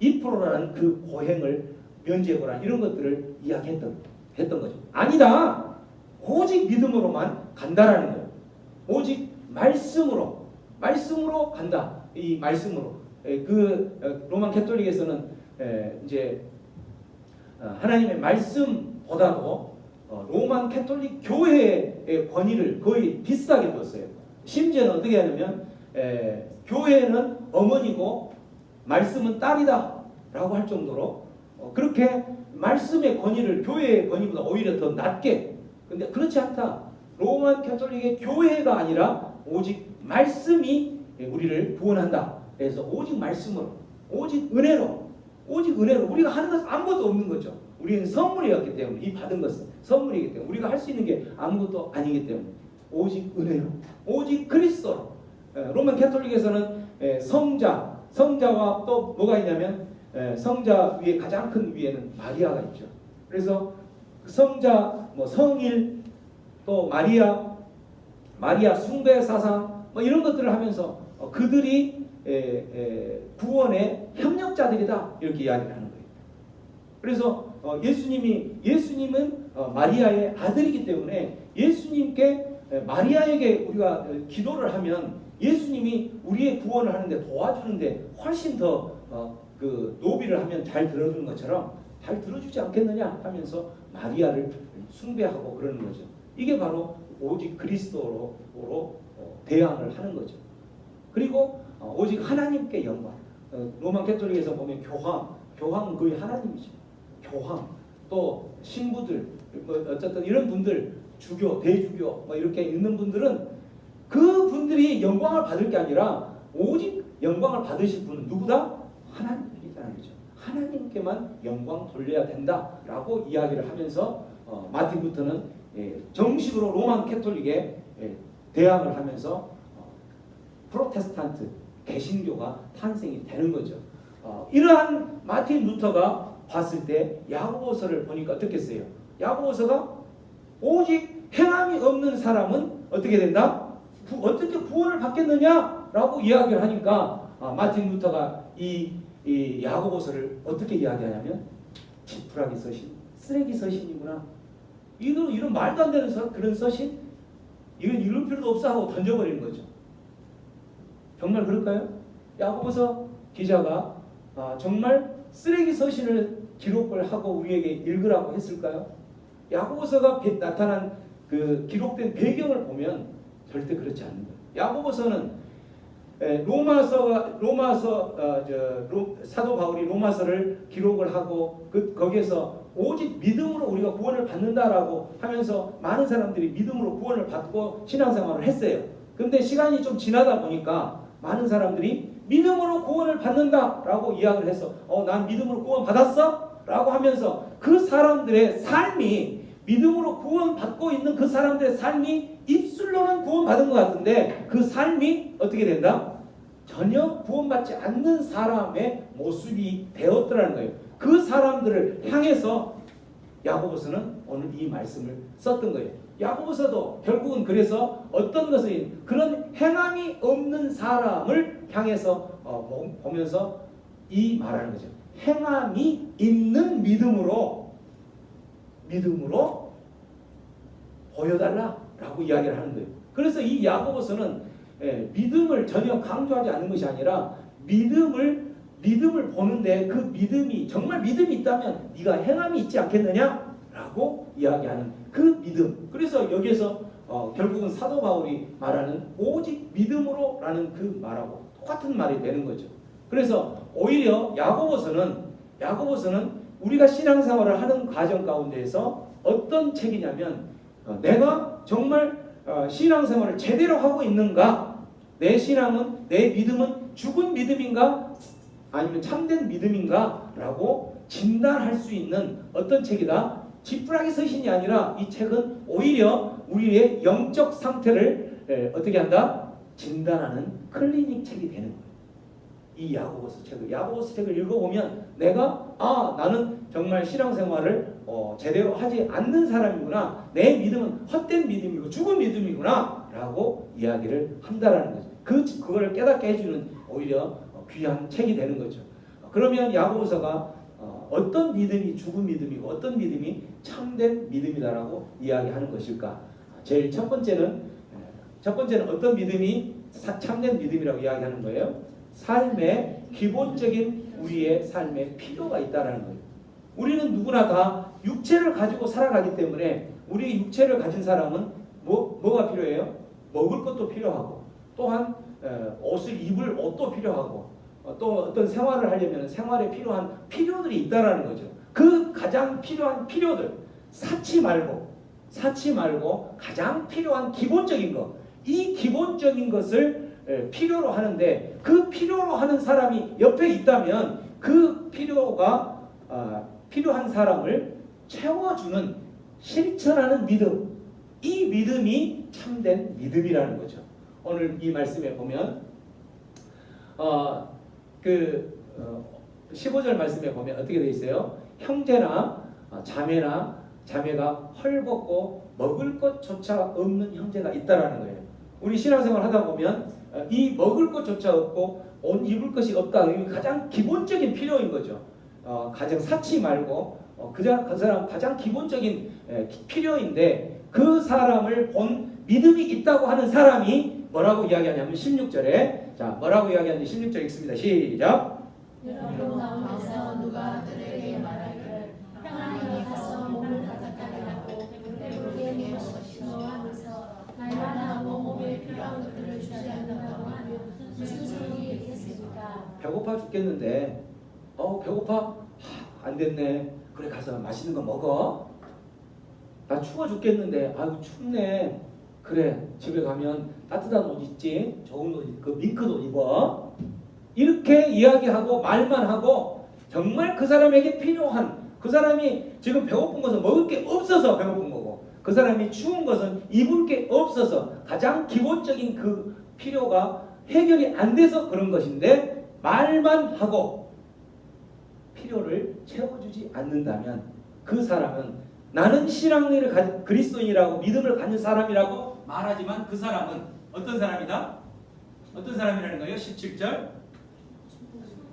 2%라는 그 고행을 면죄부란 이런 것들을 이야기했던 거죠. 아니다. 오직 믿음으로만 간다라는 거예요. 오직 말씀으로 간다. 이 말씀으로. 로만 캐톨릭에서는 이제 하나님의 말씀보다도 로만 캐톨릭 교회의 권위를 거의 비슷하게 뒀어요. 심지어는 어떻게 하냐면 교회는 어머니고 말씀은 딸이다라고 할 정도로 그렇게 말씀의 권위를 교회의 권위보다 오히려 더 낮게. 근데 그렇지 않다. 로만 캐톨릭의 교회가 아니라 오직 말씀이 우리를 구원한다. 그래서 오직 말씀으로, 오직 은혜로 우리가 하는 것은 아무것도 없는 거죠. 우리는 선물이었기 때문에 이 받은 것은 선물이기 때문에 우리가 할 수 있는 게 아무것도 아니기 때문에 오직 은혜로, 오직 그리스도로. 로만 캐톨릭에서는 성자와 또 뭐가 있냐면 성자 위에 가장 큰 위에는 마리아가 있죠. 그래서 성자, 성일, 또 마리아 숭배 사상 이런 것들을 하면서 그들이 구원의 협력자들이다 이렇게 이야기를 하는 거예요. 그래서 예수님은 마리아의 아들이기 때문에 예수님께 마리아에게 우리가 기도를 하면 예수님이 우리의 구원을 하는데 도와주는데 훨씬 더 그 노비를 하면 잘 들어주는 것처럼 잘 들어주지 않겠느냐 하면서 마리아를 숭배하고 그러는 거죠. 이게 바로 오직 그리스도로 대항을 하는 거죠. 그리고 오직 하나님께 영광. 로만 캐톨릭에서 보면 교황은 거의 하나님이죠. 교황, 또 신부들, 어쨌든 이런 분들, 주교, 대주교 이렇게 있는 분들은 그 분들이 영광을 받을 게 아니라 오직 영광을 받으실 분은 누구다? 하나님이라는 거죠. 하나님께만 영광 돌려야 된다라고 이야기를 하면서 마틴 루터는 정식으로 로만 캐톨릭에 대항을 하면서 프로테스탄트 개신교가 탄생이 되는 거죠. 이러한 마틴 루터가 봤을 때 야고보서를 보니까 어떻겠어요? 야고보서가 오직 행함이 없는 사람은 어떻게 된다? 어떻게 구원을 받겠느냐라고 이야기를 하니까 마틴 루터가 이 야고보서를 어떻게 이야기하냐면 지푸라기 서신, 쓰레기 서신이구나. 이런 말도 안 되는 그런 서신? 이건 읽을 필요도 없어 하고 던져버리는 거죠. 정말 그럴까요? 야고보서 기자가 정말 쓰레기 서신을 기록을 하고 우리에게 읽으라고 했을까요? 야고보서가 나타난 그 기록된 배경을 보면 절대 그렇지 않는 거예요. 야고보서는 사도 바울이 로마서를 기록을 하고 거기에서 오직 믿음으로 우리가 구원을 받는다라고 하면서 많은 사람들이 믿음으로 구원을 받고 신앙생활을 했어요. 근데 시간이 좀 지나다 보니까 많은 사람들이 믿음으로 구원을 받는다라고 이야기를 해서 난 믿음으로 구원 받았어? 라고 하면서 그 사람들의 삶이 믿음으로 구원받고 있는 그 사람들의 삶이 입술로는 구원받은 것 같은데 그 삶이 어떻게 된다? 전혀 구원받지 않는 사람의 모습이 되었더라는 거예요. 그 사람들을 향해서 야고보서는 오늘 이 말씀을 썼던 거예요. 야고보서도 결국은 그래서 어떤 것을 그런 행함이 없는 사람을 향해서 보면서 이 말하는 거죠. 행함이 있는 믿음으로 보여달라라고 이야기를 하는 거예요. 그래서 이 야고보서는 믿음을 전혀 강조하지 않는 것이 아니라 믿음을 보는데 그 믿음이 정말 믿음이 있다면 네가 행함이 있지 않겠느냐라고 이야기하는 그 믿음. 그래서 여기에서 결국은 사도 바울이 말하는 오직 믿음으로라는 그 말하고 똑같은 말이 되는 거죠. 그래서 오히려 야고보서는 우리가 신앙생활을 하는 과정 가운데에서 어떤 책이냐면 내가 정말 신앙생활을 제대로 하고 있는가? 내 신앙은, 내 믿음은 죽은 믿음인가? 아니면 참된 믿음인가? 라고 진단할 수 있는 어떤 책이다? 지푸라기 서신이 아니라 이 책은 오히려 우리의 영적 상태를 어떻게 한다? 진단하는 클리닉 책이 되는 거예요. 이 야고보서 책을 읽어보면 내가 나는 정말 신앙생활을 제대로 하지 않는 사람이구나. 내 믿음은 헛된 믿음이고 죽은 믿음이구나 라고 이야기를 한다라는 거죠. 그거를 깨닫게 해주는 오히려 귀한 책이 되는 거죠. 그러면 야고보서가 어떤 믿음이 죽은 믿음이고 어떤 믿음이 참된 믿음이다라고 이야기하는 것일까? 제일 첫 번째는 어떤 믿음이 참된 믿음이라고 이야기하는 거예요. 삶의 기본적인 우리의 삶에 필요가 있다라는 거예요. 우리는 누구나 다 육체를 가지고 살아가기 때문에 우리 육체를 가진 사람은 뭐가 필요해요? 먹을 것도 필요하고 또한 옷을 입을 옷도 필요하고 또 어떤 생활을 하려면 생활에 필요한 필요들이 있다라는 거죠. 그 가장 필요한 필요들 사치 말고 가장 필요한 기본적인 것, 이 기본적인 것을 필요로 하는데 그 필요로 하는 사람이 옆에 있다면 그 필요한 사람을 채워주는 실천하는 믿음, 이 믿음이 참된 믿음이라는 거죠. 오늘 이 말씀에 보면 15절 말씀에 보면 어떻게 되어 있어요? 형제나 자매가 헐벗고 먹을 것조차 없는 형제가 있다라는 거예요. 우리 신앙생활 하다 보면 이 먹을 것조차 없고 옷 입을 것이 없다. 가장 기본적인 필요인 거죠. 가정 사치 말고 그 사람 가장 기본적인 필요인데 그 사람을 본 믿음이 있다고 하는 사람이 뭐라고 이야기하냐면 16절에 뭐라고 이야기하는지 16절 읽습니다. 시작. 여러분 가운데서 누가 그들에게 말하기를 평안히 가서 몸을 가득하게 하고 배부르게 먹으시오 하면서 날마다 몸에 필요한 것들을 주지 않는다고 하면 무슨 소용이 있겠습니까? 배고파 죽겠는데 배고파? 안 됐네. 그래 가서 맛있는 거 먹어. 나 추워 죽겠는데 아유 춥네. 그래 집에 가면 따뜻한 옷 있지. 좋은 옷, 그 밍크옷 옷 입어. 이렇게 이야기하고 말만 하고 정말 그 사람에게 필요한 그 사람이 지금 배고픈 것은 먹을 게 없어서 배고픈 거고 그 사람이 추운 것은 입을 게 없어서 가장 기본적인 그 필요가 해결이 안 돼서 그런 것인데 말만 하고 필요를 채워주지 않는다면 그 사람은 나는 신앙을 가진 그리스도인이라고 믿음을 가진 사람이라고 말하지만 그 사람은 어떤 사람이다? 어떤 사람이라는 거예요? 17절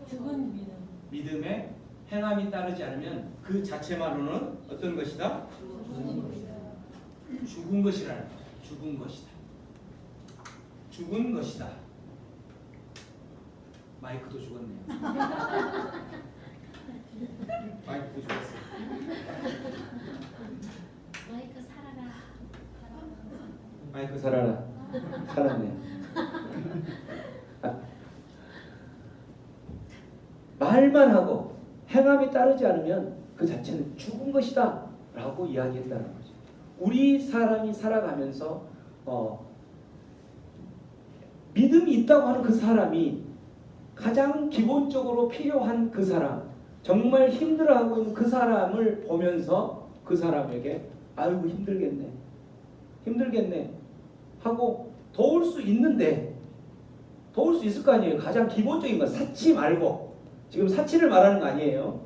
죽은 믿음. 믿음에 행함이 따르지 않으면 그 자체만으로는 어떤 것이다? 죽은 것이라는 거죠. 죽은 것이다. 죽은 것이다. 마이크도 죽었네요. 마이크도 죽었어요. 마이크 살아라. 마이크 살아라. 살았네요. 말만 하고 행함이 따르지 않으면 그 자체는 죽은 것이다 라고 이야기했다는 거죠. 우리 사람이 살아가면서 믿음이 있다고 하는 그 사람이 가장 기본적으로 필요한 그 사람, 정말 힘들어하고 있는 그 사람을 보면서 그 사람에게 아이고 힘들겠네 하고 도울 수 있는데, 도울 수 있을 거 아니에요. 가장 기본적인 건 사치 말고, 지금 사치를 말하는 거 아니에요.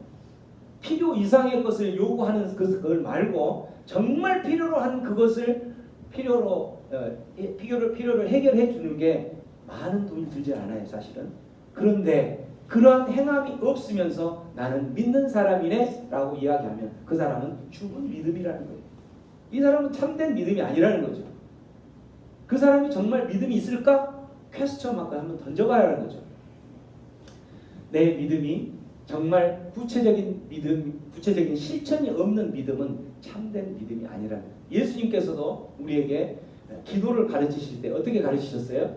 필요 이상의 것을 요구하는 그걸 말고 정말 필요로 한 그것을 필요를 해결해 주는 게 많은 돈이 들지 않아요, 사실은. 그런데 그러한 행함이 없으면서 나는 믿는 사람이네 라고 이야기하면 그 사람은 죽은 믿음이라는 거예요. 이 사람은 참된 믿음이 아니라는 거죠. 그 사람이 정말 믿음이 있을까? 퀘스천 마크 한번 던져봐야 하는 거죠. 내 믿음이 정말 구체적인 믿음, 구체적인 실천이 없는 믿음은 참된 믿음이 아니라는 거예요. 예수님께서도 우리에게 기도를 가르치실 때 어떻게 가르치셨어요?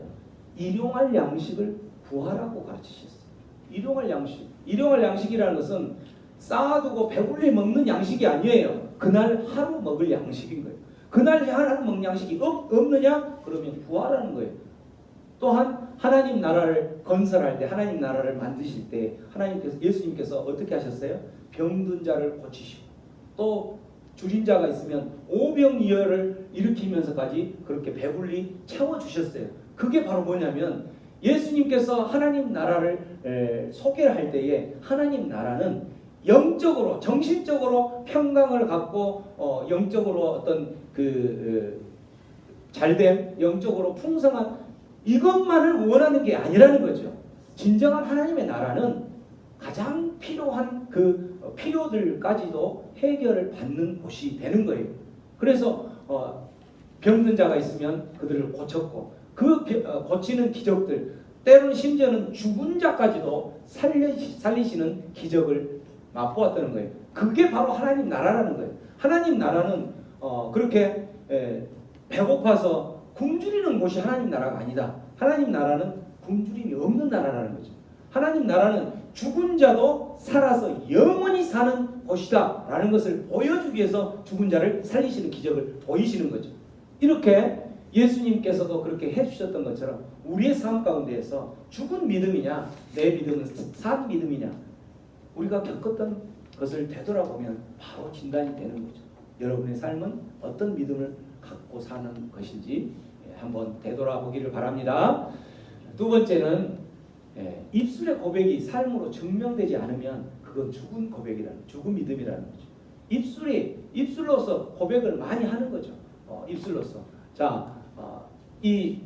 일용할 양식을 구하라고 가르치셨어요. 일용할 양식. 일용할 양식이라는 것은 쌓아두고 배불리 먹는 양식이 아니에요. 그날 하루 먹을 양식인 거예요. 그날 하루 먹는 양식이 없느냐? 그러면 구하라는 거예요. 또한 하나님 나라를 건설할 때, 하나님 나라를 만드실 때 예수님께서 어떻게 하셨어요? 병든 자를 고치시고, 또 줄인 자가 있으면 오병이어를 일으키면서까지 그렇게 배불리 채워주셨어요. 그게 바로 뭐냐면 예수님께서 하나님 나라를 소개할 때에 하나님 나라는 영적으로, 정신적으로 평강을 갖고 영적으로 어떤 잘됨, 영적으로 풍성한 이것만을 원하는 게 아니라는 거죠. 진정한 하나님의 나라는 가장 필요한 그 필요들까지도 해결을 받는 곳이 되는 거예요. 그래서 병든 자가 있으면 그들을 고쳤고, 그 고치는 기적들, 때로는 심지어는 죽은 자까지도 살리시는 기적을 맛보았다는 거예요. 그게 바로 하나님 나라라는 거예요. 하나님 나라는 그렇게 배고파서 굶주리는 곳이 하나님 나라가 아니다. 하나님 나라는 굶주림이 없는 나라라는 거죠. 하나님 나라는 죽은 자도 살아서 영원히 사는 곳이다 라는 것을 보여주기 위해서 죽은 자를 살리시는 기적을 보이시는 거죠. 이렇게 예수님께서도 그렇게 해주셨던 것처럼 우리의 삶 가운데에서 죽은 믿음이냐, 내 믿음은 산 믿음이냐, 우리가 겪었던 것을 되돌아보면 바로 진단이 되는 거죠. 여러분의 삶은 어떤 믿음을 갖고 사는 것인지 한번 되돌아보기를 바랍니다. 두 번째는 입술의 고백이 삶으로 증명되지 않으면 그건 죽은 고백이라는, 죽은 믿음이라는 거죠. 입술로서 고백을 많이 하는 거죠. 입술로서. 자, 이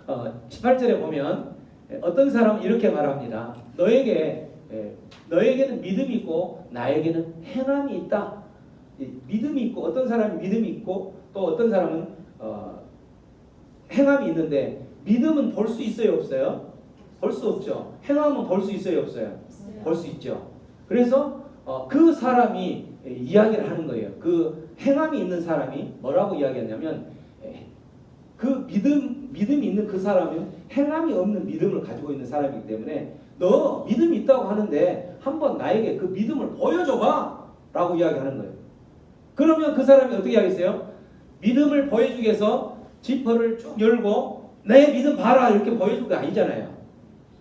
18절에 보면 어떤 사람은 이렇게 말합니다. 너에게는 믿음이 있고 나에게는 행함이 있다. 믿음이 있고, 어떤 사람이 믿음이 있고 또 어떤 사람은 행함이 있는데, 믿음은 볼 수 있어요, 없어요? 볼 수 없죠. 행함은 볼 수 있어요, 없어요? 볼 수 있죠. 그래서 그 사람이 이야기를 하는 거예요. 그 행함이 있는 사람이 뭐라고 이야기하냐면, 그 믿음이 있는 그 사람은 행함이 없는 믿음을 가지고 있는 사람이기 때문에 너 믿음이 있다고 하는데 한번 나에게 그 믿음을 보여줘봐 라고 이야기하는 거예요. 그러면 그 사람이 어떻게 하겠어요? 믿음을 보여주기 위해서 지퍼를 쭉 열고 내 믿음 봐라 이렇게 보여줄 게 아니잖아요.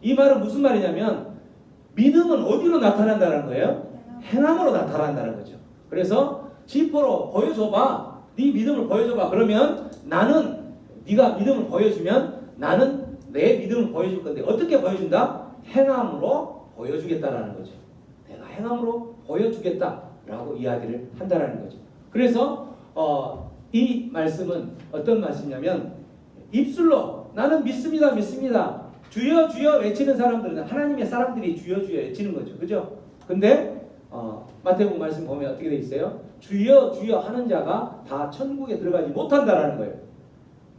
이 말은 무슨 말이냐면 믿음은 어디로 나타난다는 거예요? 행함으로 나타난다는 거죠. 그래서 지퍼로 보여줘봐. 네 믿음을 보여줘봐. 그러면 나는, 네가 믿음을 보여주면 나는 내 믿음을 보여줄 건데 어떻게 보여준다? 행함으로 보여주겠다라는 거죠. 내가 행함으로 보여주겠다라고 이야기를 한다라는 거죠. 그래서 이 말씀은 어떤 말씀이냐면 입술로 나는 믿습니다, 믿습니다. 주여 주여 외치는 사람들은 하나님의 사람들이 주여 주여 외치는 거죠. 그죠? 근데 마태복음 말씀 보면 어떻게 돼 있어요? 주여 주여 하는 자가 다 천국에 들어가지 못한다라는 거예요.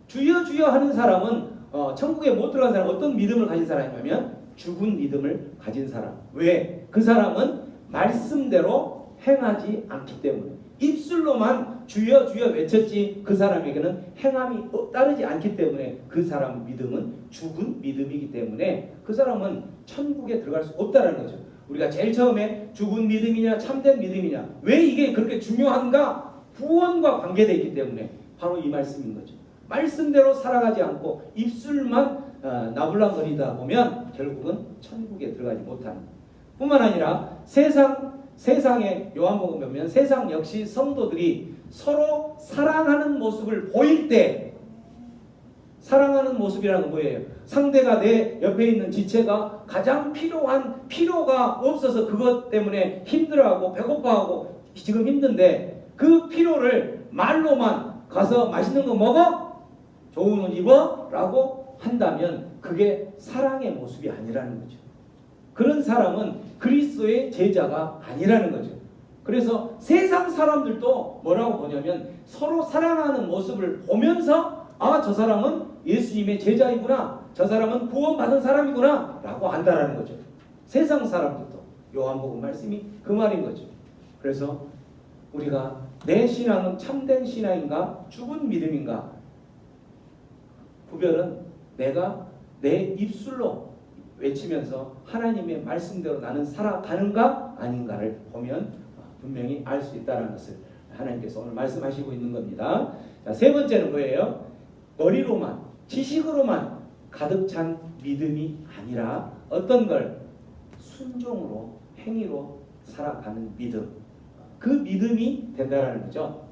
주여 주여 하는 사람은 천국에 못 들어간 사람 어떤 믿음을 가진 사람이냐면 죽은 믿음을 가진 사람. 왜? 그 사람은 말씀대로 행하지 않기 때문에 입술로만 주여 주여 외쳤지 그 사람에게는 행함이 따르지 않기 때문에 그 사람 믿음은 죽은 믿음이기 때문에 그 사람은 천국에 들어갈 수 없다는 거죠. 우리가 제일 처음에 죽은 믿음이냐 참된 믿음이냐 왜 이게 그렇게 중요한가? 구원과 관계되어 있기 때문에 바로 이 말씀인 거죠. 말씀대로 살아가지 않고 입술만 나불랑거리다 보면 결국은 천국에 들어가지 못하는 뿐만 아니라 세상에 요한복음 보면 세상 역시 성도들이 서로 사랑하는 모습을 보일 때 사랑하는 모습이라는 건 뭐예요? 상대가 내 옆에 있는 지체가 가장 필요가 없어서 그것 때문에 힘들어하고 배고파하고 지금 힘든데 그 필요를 말로만 가서 맛있는 거 먹어? 좋은 옷 입어? 라고 한다면 그게 사랑의 모습이 아니라는 거죠. 그런 사람은 그리스도의 제자가 아니라는 거죠. 그래서 세상 사람들도 뭐라고 보냐면 서로 사랑하는 모습을 보면서 저 사람은 예수님의 제자이구나, 저 사람은 구원받은 사람이구나 라고 안다라는 거죠. 세상 사람들도 요한복음 말씀이 그 말인 거죠. 그래서 우리가 내 신앙은 참된 신앙인가 죽은 믿음인가 구별은 내가 내 입술로 외치면서 하나님의 말씀대로 나는 살아가는가 아닌가를 보면 분명히 알 수 있다는 것을 하나님께서 오늘 말씀하시고 있는 겁니다. 자, 세 번째는 뭐예요? 머리로만 지식으로만 가득 찬 믿음이 아니라 어떤 걸 순종으로 행위로 살아가는 믿음, 그 믿음이 된다는 거죠.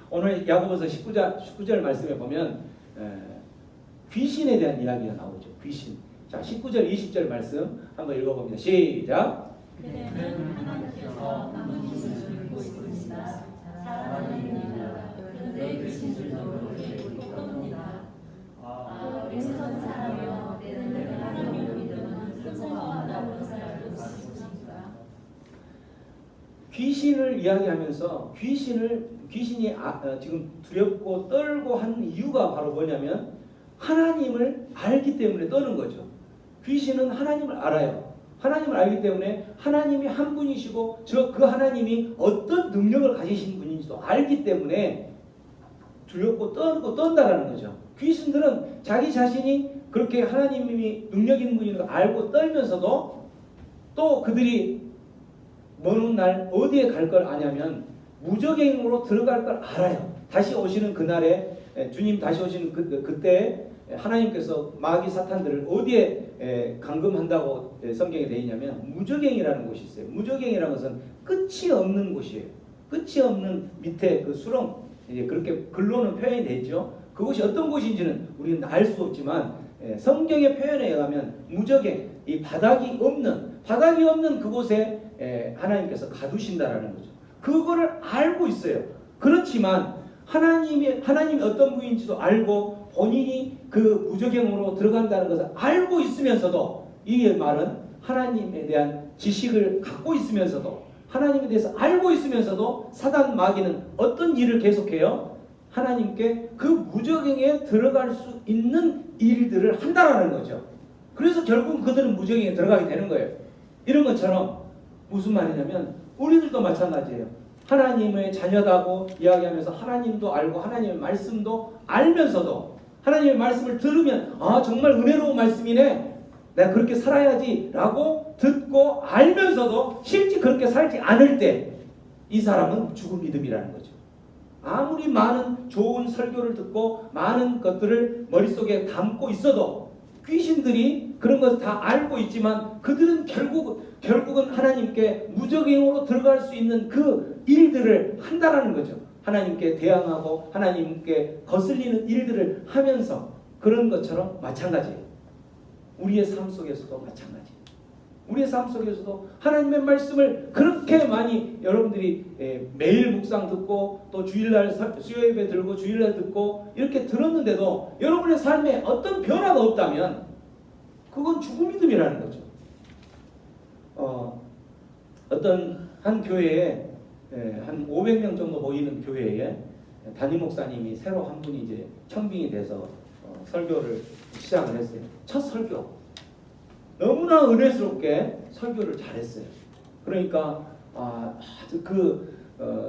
오늘 야고보서 19절 말씀에 보면 귀신에 대한 이야기가 나오죠. 귀신. 자, 19절 20절 말씀 한번 읽어봅니다. 시작. 그대는 하나님께서 남은 귀신을 들고 있습니다. 사랑하느니라. 그런데 귀신들도 그를 떠납니다. 어리석은 사람이여, 내는 하나님을 믿으면 선생과 나오는 사람을 알고 있습니까? 귀신을 이야기하면서 귀신이 지금 두렵고 떨고 한 이유가 바로 뭐냐면 하나님을 알기 때문에 떠는 거죠. 귀신은 하나님을 알아요. 하나님을 알기 때문에 하나님이 한 분이시고 그 하나님이 어떤 능력을 가지신 분인지도 알기 때문에 두렵고 떤다라는 거죠. 귀신들은 자기 자신이 그렇게 하나님이 능력 있는 분인 걸 알고 떨면서도 또 그들이 먼 날 어디에 갈 걸 아냐면 무저갱으로 들어갈 걸 알아요. 다시 오시는 그날에 주님 다시 오시는 그때 하나님께서 마귀 사탄들을 어디에 감금한다고 성경에 되어 있냐면 무저갱이라는 곳이 있어요. 무저갱이라는 것은 끝이 없는 곳이에요. 끝이 없는 밑에 그 수렁, 그렇게 글로는 표현이 되어 있죠. 그곳이 어떤 곳인지는 우리는 알 수 없지만 성경의 표현에 의하면 무저갱, 이 바닥이 없는 그곳에 하나님께서 가두신다라는 거죠. 그거를 알고 있어요. 그렇지만 하나님이 어떤 분인지도 알고 본인이 그 무저갱으로 들어간다는 것을 알고 있으면서도 이 말은 하나님에 대한 지식을 갖고 있으면서도 하나님에 대해서 알고 있으면서도 사단 마귀는 어떤 일을 계속해요? 하나님께 그 무저갱에 들어갈 수 있는 일들을 한다라는 거죠. 그래서 결국 그들은 무저갱에 들어가게 되는 거예요. 이런 것처럼 무슨 말이냐면 우리들도 마찬가지예요. 하나님의 자녀다고 이야기하면서 하나님도 알고 하나님의 말씀도 알면서도 하나님의 말씀을 들으면 정말 은혜로운 말씀이네, 내가 그렇게 살아야지 라고 듣고 알면서도 실제 그렇게 살지 않을 때 이 사람은 죽은 믿음이라는 거죠. 아무리 많은 좋은 설교를 듣고 많은 것들을 머릿속에 담고 있어도 귀신들이 그런 것을 다 알고 있지만 그들은 결국은 하나님께 무저갱으로 들어갈 수 있는 그 일들을 한다라는 거죠. 하나님께 대항하고 하나님께 거슬리는 일들을 하면서 그런 것처럼 마찬가지예요. 우리의 삶 속에서도 마찬가지. 우리의 삶 속에서도 하나님의 말씀을 그렇게 많이 여러분들이 매일 묵상 듣고 또 주일날 수요예배 들고 주일날 듣고 이렇게 들었는데도 여러분의 삶에 어떤 변화가 없다면 그건 죽은 믿음이라는 거죠. 어떤 한 교회에 한 500명 정도 모이는 교회에 담임 목사님이 새로 한 분이 이제 청빙이 돼서 설교를 시작을 했어요. 첫 설교. 너무나 은혜스럽게 설교를 잘했어요. 그러니까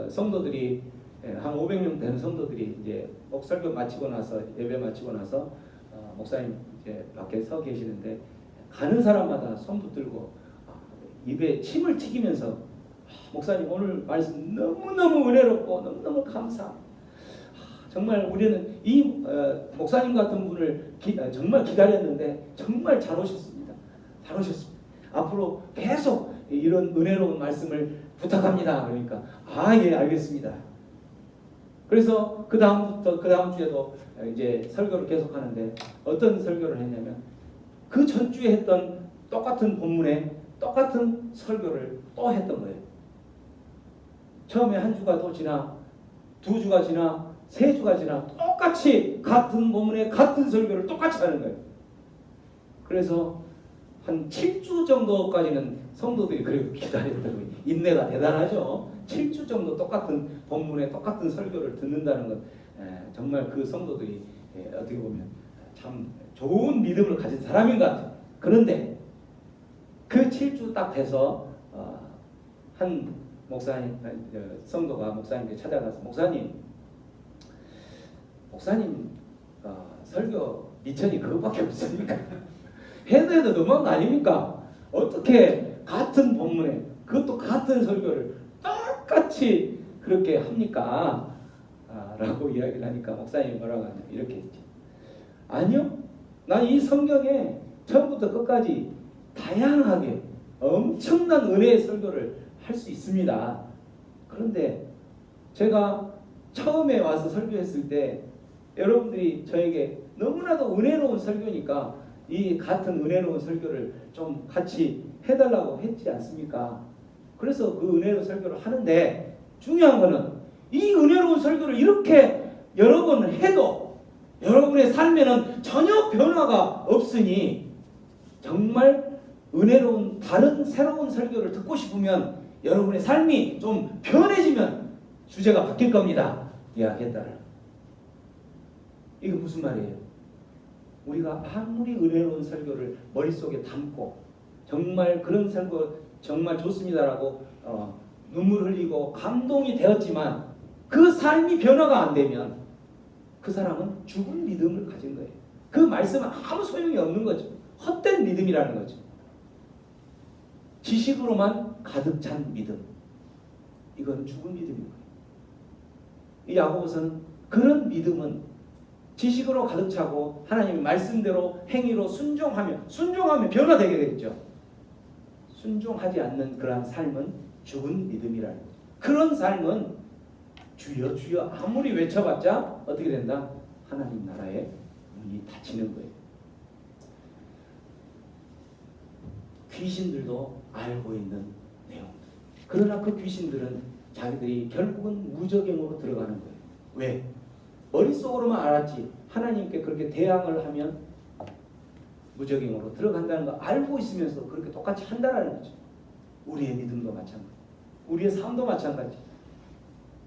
성도들이 한 500명 되는 성도들이 이제 설교 마치고 나서 예배 마치고 나서 목사님 이제 밖에 서 계시는데 가는 사람마다 손 붙들고 입에 침을 튀기면서 목사님 오늘 말씀 너무너무 은혜롭고 너무너무 감사합니다. 정말 우리는 이 목사님 같은 분을 정말 기다렸는데 정말 잘 오셨습니다. 잘 오셨습니다. 앞으로 계속 이런 은혜로운 말씀을 부탁합니다. 그러니까 예 알겠습니다. 그래서 그 다음 주에도 이제 설교를 계속 하는데 어떤 설교를 했냐면 그 전주에 했던 똑같은 본문에 똑같은 설교를 또 했던 거예요. 처음에 한 주가 또 지나 2주가 지나 3주가 지나 똑같이 같은 본문에 같은 설교를 똑같이 하는 거예요. 그래서 한 7주 정도까지는 성도들이 그래도 기다렸다고 인내가 대단하죠. 7주 정도 똑같은 본문에 똑같은 설교를 듣는다는 건 정말 그 성도들이 어떻게 보면 참 좋은 믿음을 가진 사람인 것 같아요. 그런데 그 7주 딱 돼서 한 목사님 성도가 목사님께 찾아가서 목사님 설교 미천이 그것밖에 없습니까? 해도 너무한 거 아닙니까? 어떻게 같은 본문에 그것도 같은 설교를 똑같이 그렇게 합니까? 라고 이야기를 하니까 목사님이 뭐라고 하냐 이렇게 했죠. 아니요, 난 이 성경에 처음부터 끝까지 다양하게 엄청난 은혜의 설교를 할 수 있습니다. 그런데 제가 처음에 와서 설교했을 때 여러분들이 저에게 너무나도 은혜로운 설교니까 이 같은 은혜로운 설교를 좀 같이 해달라고 했지 않습니까? 그래서 그 은혜로운 설교를 하는데 중요한 거는 이 은혜로운 설교를 이렇게 여러 번 해도 여러분의 삶에는 전혀 변화가 없으니 정말 은혜로운 다른 새로운 설교를 듣고 싶으면 여러분의 삶이 좀 변해지면 주제가 바뀔 겁니다. 이야기했다는. 이게 무슨 말이에요? 우리가 아무리 은혜로운 설교를 머릿속에 담고 정말 그런 설교 정말 좋습니다라고 눈물 흘리고 감동이 되었지만 그 삶이 변화가 안 되면 그 사람은 죽은 믿음을 가진 거예요. 그 말씀은 아무 소용이 없는 거죠. 헛된 믿음이라는 거죠. 지식으로만 가득 찬 믿음. 이건 죽은 믿음인 거예요. 이 야고보서는 그런 믿음은 지식으로 가득 차고 하나님의 말씀대로 행위로 순종하면 변화되게 되겠죠. 순종하지 않는 그러한 삶은 죽은 믿음이라는 거죠. 그런 삶은 주여 주여 아무리 외쳐봤자 어떻게 된다? 하나님 나라의 문이 닫히는 거예요. 귀신들도 알고 있는 내용들. 그러나 그 귀신들은 자기들이 결국은 무적행으로 들어가는 거예요. 왜? 머릿속으로만 알았지 하나님께 그렇게 대항을 하면 무적행으로 들어간다는 거 알고 있으면서 그렇게 똑같이 한다는 거죠. 우리의 믿음도 마찬가지, 우리의 삶도 마찬가지.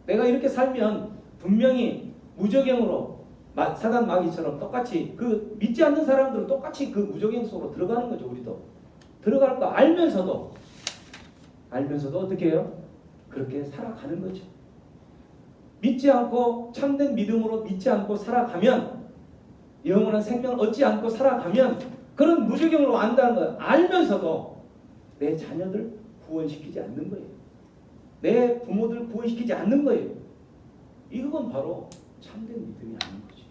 내가 이렇게 살면 분명히 무적행으로 사단 마귀처럼 똑같이 그 믿지 않는 사람들은 똑같이 그 무적행 속으로 들어가는 거죠. 우리도 들어갈 거 알면서도 어떻게 해요? 그렇게 살아가는 거죠. 믿지 않고 참된 믿음으로 믿지 않고 살아가면 영원한 생명을 얻지 않고 살아가면 그런 무적행으로 안다는 걸 알면서도 내 자녀들 구원시키지 않는 거예요. 내 부모들 구원시키지 않는 거예요. 이건 바로 참된 믿음이 아닌 거죠.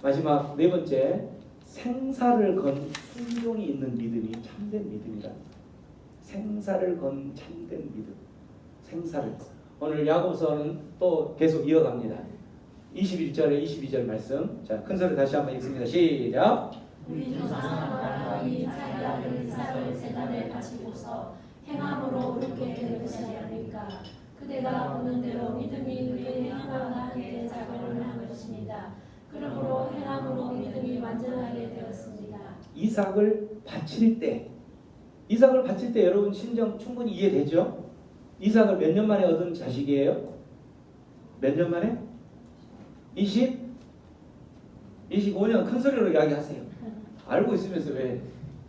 마지막 네 번째, 생사를 건 순종이 있는 믿음이 참된 믿음이다. 생사를 건 참된 믿음. 생사를. 오늘 야고보서는 또 계속 이어갑니다. 21절에 22절 말씀. 자, 큰 소리 다시 한번 읽습니다. 시작. 우리 중 사람이 자기 아들 이삭을 제단에 바치고서 행함으로 그렇게 된 것이 아닙니까? 그대가 보는 대로 믿음이 그의 행함과 함께 작용을 한 것입니다. 그러므로 행함으로 믿음이 완전하게 되었습니다. 이삭을 바칠 때 여러분 심정 충분히 이해되죠? 이삭을 몇 년 만에 얻은 자식이에요? 몇 년 만에? 25년. 큰 소리로 이야기하세요. 알고 있으면서 왜?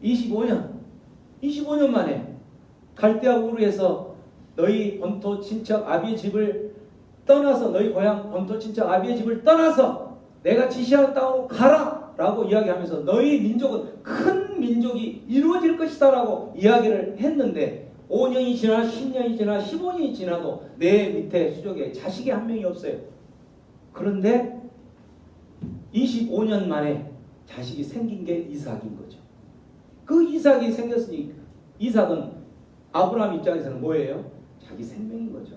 25년 만에 갈대아 우르에서 너희 본토 친척 아비의 집을 떠나서, 너희 고향 본토 친척 아비의 집을 떠나서 내가 지시하는 땅으로 가라 라고 이야기하면서 너희 민족은 큰 민족이 이루어질 것이다 라고 이야기를 했는데 5년이 지나 10년이 지나 15년이 지나도 내 밑에 수족에 자식이 한 명이 없어요. 그런데 25년 만에 자식이 생긴 게 이삭인 거죠. 그 이삭이 생겼으니 이삭은 아브라함 입장에서는 뭐예요? 자기 생명인 거죠.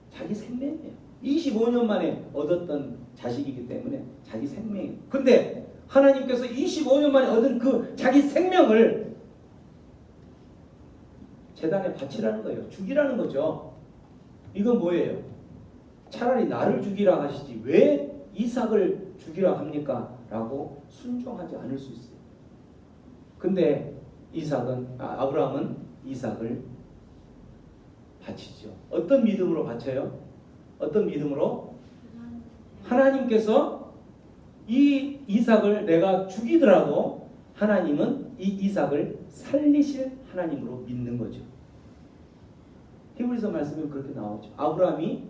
자기 생명이에요. 25년 만에 얻었던 자식이기 때문에 자기 생명이에요. 근데 하나님께서 25년 만에 얻은 그 자기 생명을 제단에 바치라는 거예요. 죽이라는 거죠. 이건 뭐예요? 차라리 나를 죽이라 하시지 왜 이삭을 죽이라 합니까? 라고 순종하지 않을 수 있어요. 근데 아브라함은 이삭을 바치죠. 어떤 믿음으로 바쳐요? 어떤 믿음으로? 하나님께서 이 이삭을 내가 죽이더라도 하나님은 이 이삭을 살리실 하나님으로 믿는 거죠. 히브리서 말씀에 그렇게 나오죠. 아브라함이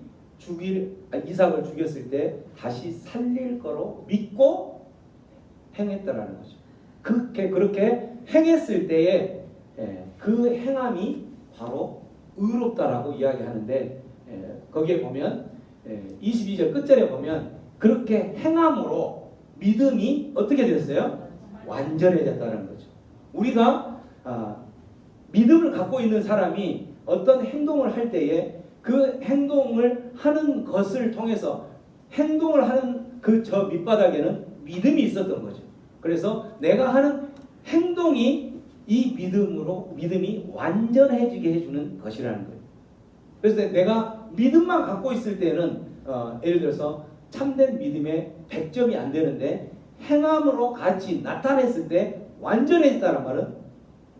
이삭을 죽였을 때 다시 살릴 거로 믿고 행했다라는 거죠. 그렇게 행했을 때에 그 행함이 바로 의롭다라고 이야기하는데 거기에 보면 22절 끝절에 보면 그렇게 행함으로 믿음이 어떻게 됐어요? 완전해졌다는 거죠. 우리가 믿음을 갖고 있는 사람이 어떤 행동을 할 때에 그 행동을 하는 것을 통해서 행동을 하는 그 저 밑바닥에는 믿음이 있었던 거죠. 그래서 내가 하는 행동이 이 믿음이 완전해지게 해주는 것이라는 거예요. 그래서 내가 믿음만 갖고 있을 때는 예를 들어서 참된 믿음에 100점이 안 되는데 행함으로 같이 나타냈을 때 완전해졌다는 말은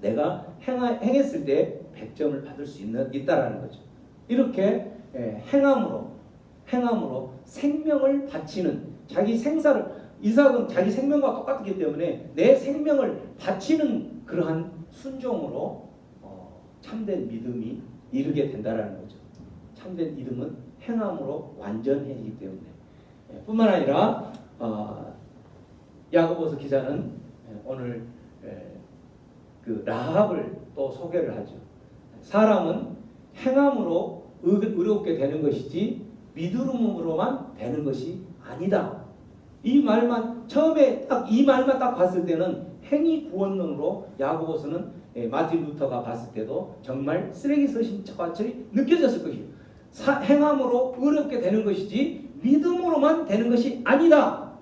내가 행했을 때 100점을 받을 수 있다라는 거죠. 이렇게 행함으로 생명을 바치는 이삭은 자기 생명과 똑같기 때문에 내 생명을 바치는 그러한 순종으로 참된 믿음이 이르게 된다라는 거죠. 참된 믿음은 행함으로 완전해지기 때문에 뿐만 아니라 야고보서 기자는 오늘 그 라합을 또 소개를 하죠. 사람은 행함으로 의롭게 되는 것이지 믿음으로만 되는 것이 아니다. 이 말만 처음에 딱 이 말만 딱 봤을 때는 행위 구원론으로 야고보서는 마틴 루터가 봤을 때도 정말 쓰레기 서신 것처럼 느껴졌을 것이에요. 행함으로 의롭게 되는 것이지 믿음으로만 되는 것이 아니다.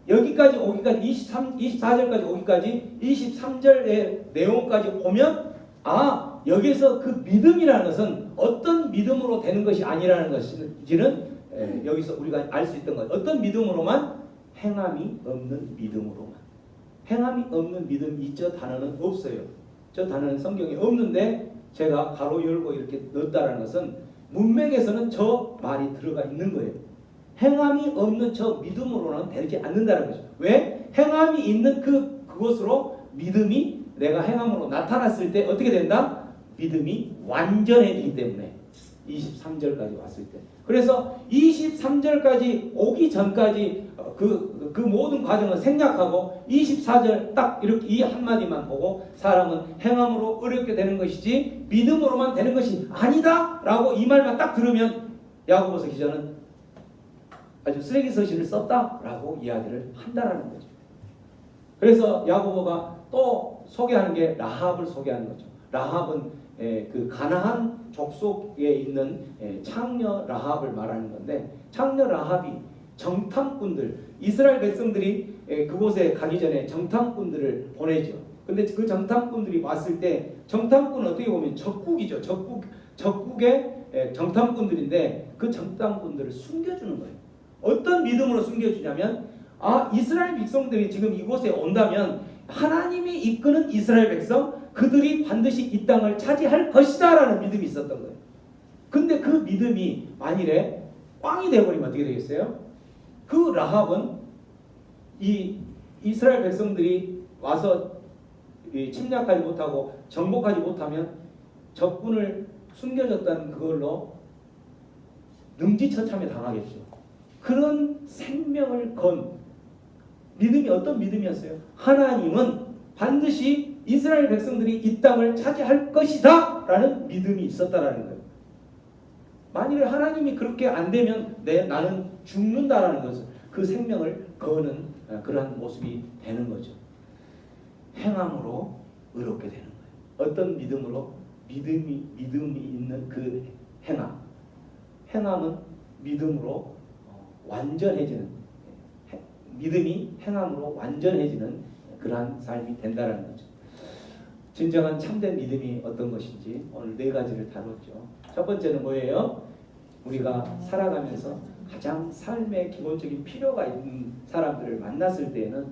여기까지 오기까지 24절까지 오기까지 23절의 내용까지 보면 여기서 그 믿음이라는 것은 어떤 믿음으로 되는 것이 아니라는 것인지는 여기서 우리가 알 수 있던 것. 어떤 믿음으로만? 행함이 없는 믿음으로만. 행함이 없는 믿음이 저 단어는 없어요. 저 단어는 성경에 없는데 제가 가로 열고 이렇게 넣었다는 것은 문맥에서는 저 말이 들어가 있는 거예요. 행함이 없는 저 믿음으로는 되지 않는다는 거죠. 왜? 행함이 있는 그것으로 믿음이 내가 행함으로 나타났을 때 어떻게 된다? 믿음이 완전해지기 때문에 23절까지 왔을 때. 그래서 23절까지 오기 전까지 그 모든 과정을 생략하고 24절 딱 이렇게 이 한마디만 보고 사람은 행함으로 의롭게 되는 것이지 믿음으로만 되는 것이 아니다 라고 이 말만 딱 들으면 야고보서 기자는 아주 쓰레기 서신을 썼다라고 이야기를 한다라는 거죠. 그래서 야고보가 또 소개하는 게 라합을 소개하는 거죠. 라합은 그 가나안 족속에 있는 창녀 라합을 말하는 건데 창녀 라합이 정탐꾼들, 이스라엘 백성들이 그곳에 가기 전에 정탐꾼들을 보내죠. 근데 그 정탐꾼들이 왔을 때 정탐꾼은 어떻게 보면 적국이죠. 적국의 정탐꾼들인데 그 정탐꾼들을 숨겨주는 거예요. 어떤 믿음으로 숨겨주냐면 이스라엘 백성들이 지금 이곳에 온다면 하나님이 이끄는 이스라엘 백성 그들이 반드시 이 땅을 차지할 것이다 라는 믿음이 있었던 거예요. 근데 그 믿음이 만일에 꽝이 되어버리면 어떻게 되겠어요? 그 라합은 이 이스라엘 백성들이 와서 침략하지 못하고 정복하지 못하면 적군을 숨겨졌다는 그걸로 능지처참에 당하겠죠. 그런 생명을 건 믿음이 어떤 믿음이었어요? 하나님은 반드시 이스라엘 백성들이 이 땅을 차지할 것이다 라는 믿음이 있었다라는 거예요. 만일에 하나님이 그렇게 안 되면 나는 죽는다라는 것을 그 생명을 거는 그러한 모습이 되는 거죠. 행함으로 의롭게 되는 거예요. 어떤 믿음으로? 믿음이 있는 그 행함은 믿음으로 완전해지는, 믿음이 행함으로 완전해지는 그러한 삶이 된다는 거죠. 진정한 참된 믿음이 어떤 것인지 오늘 4가지를 다뤘죠. 첫 번째는 뭐예요? 우리가 살아가면서 가장 삶의 기본적인 필요가 있는 사람들을 만났을 때에는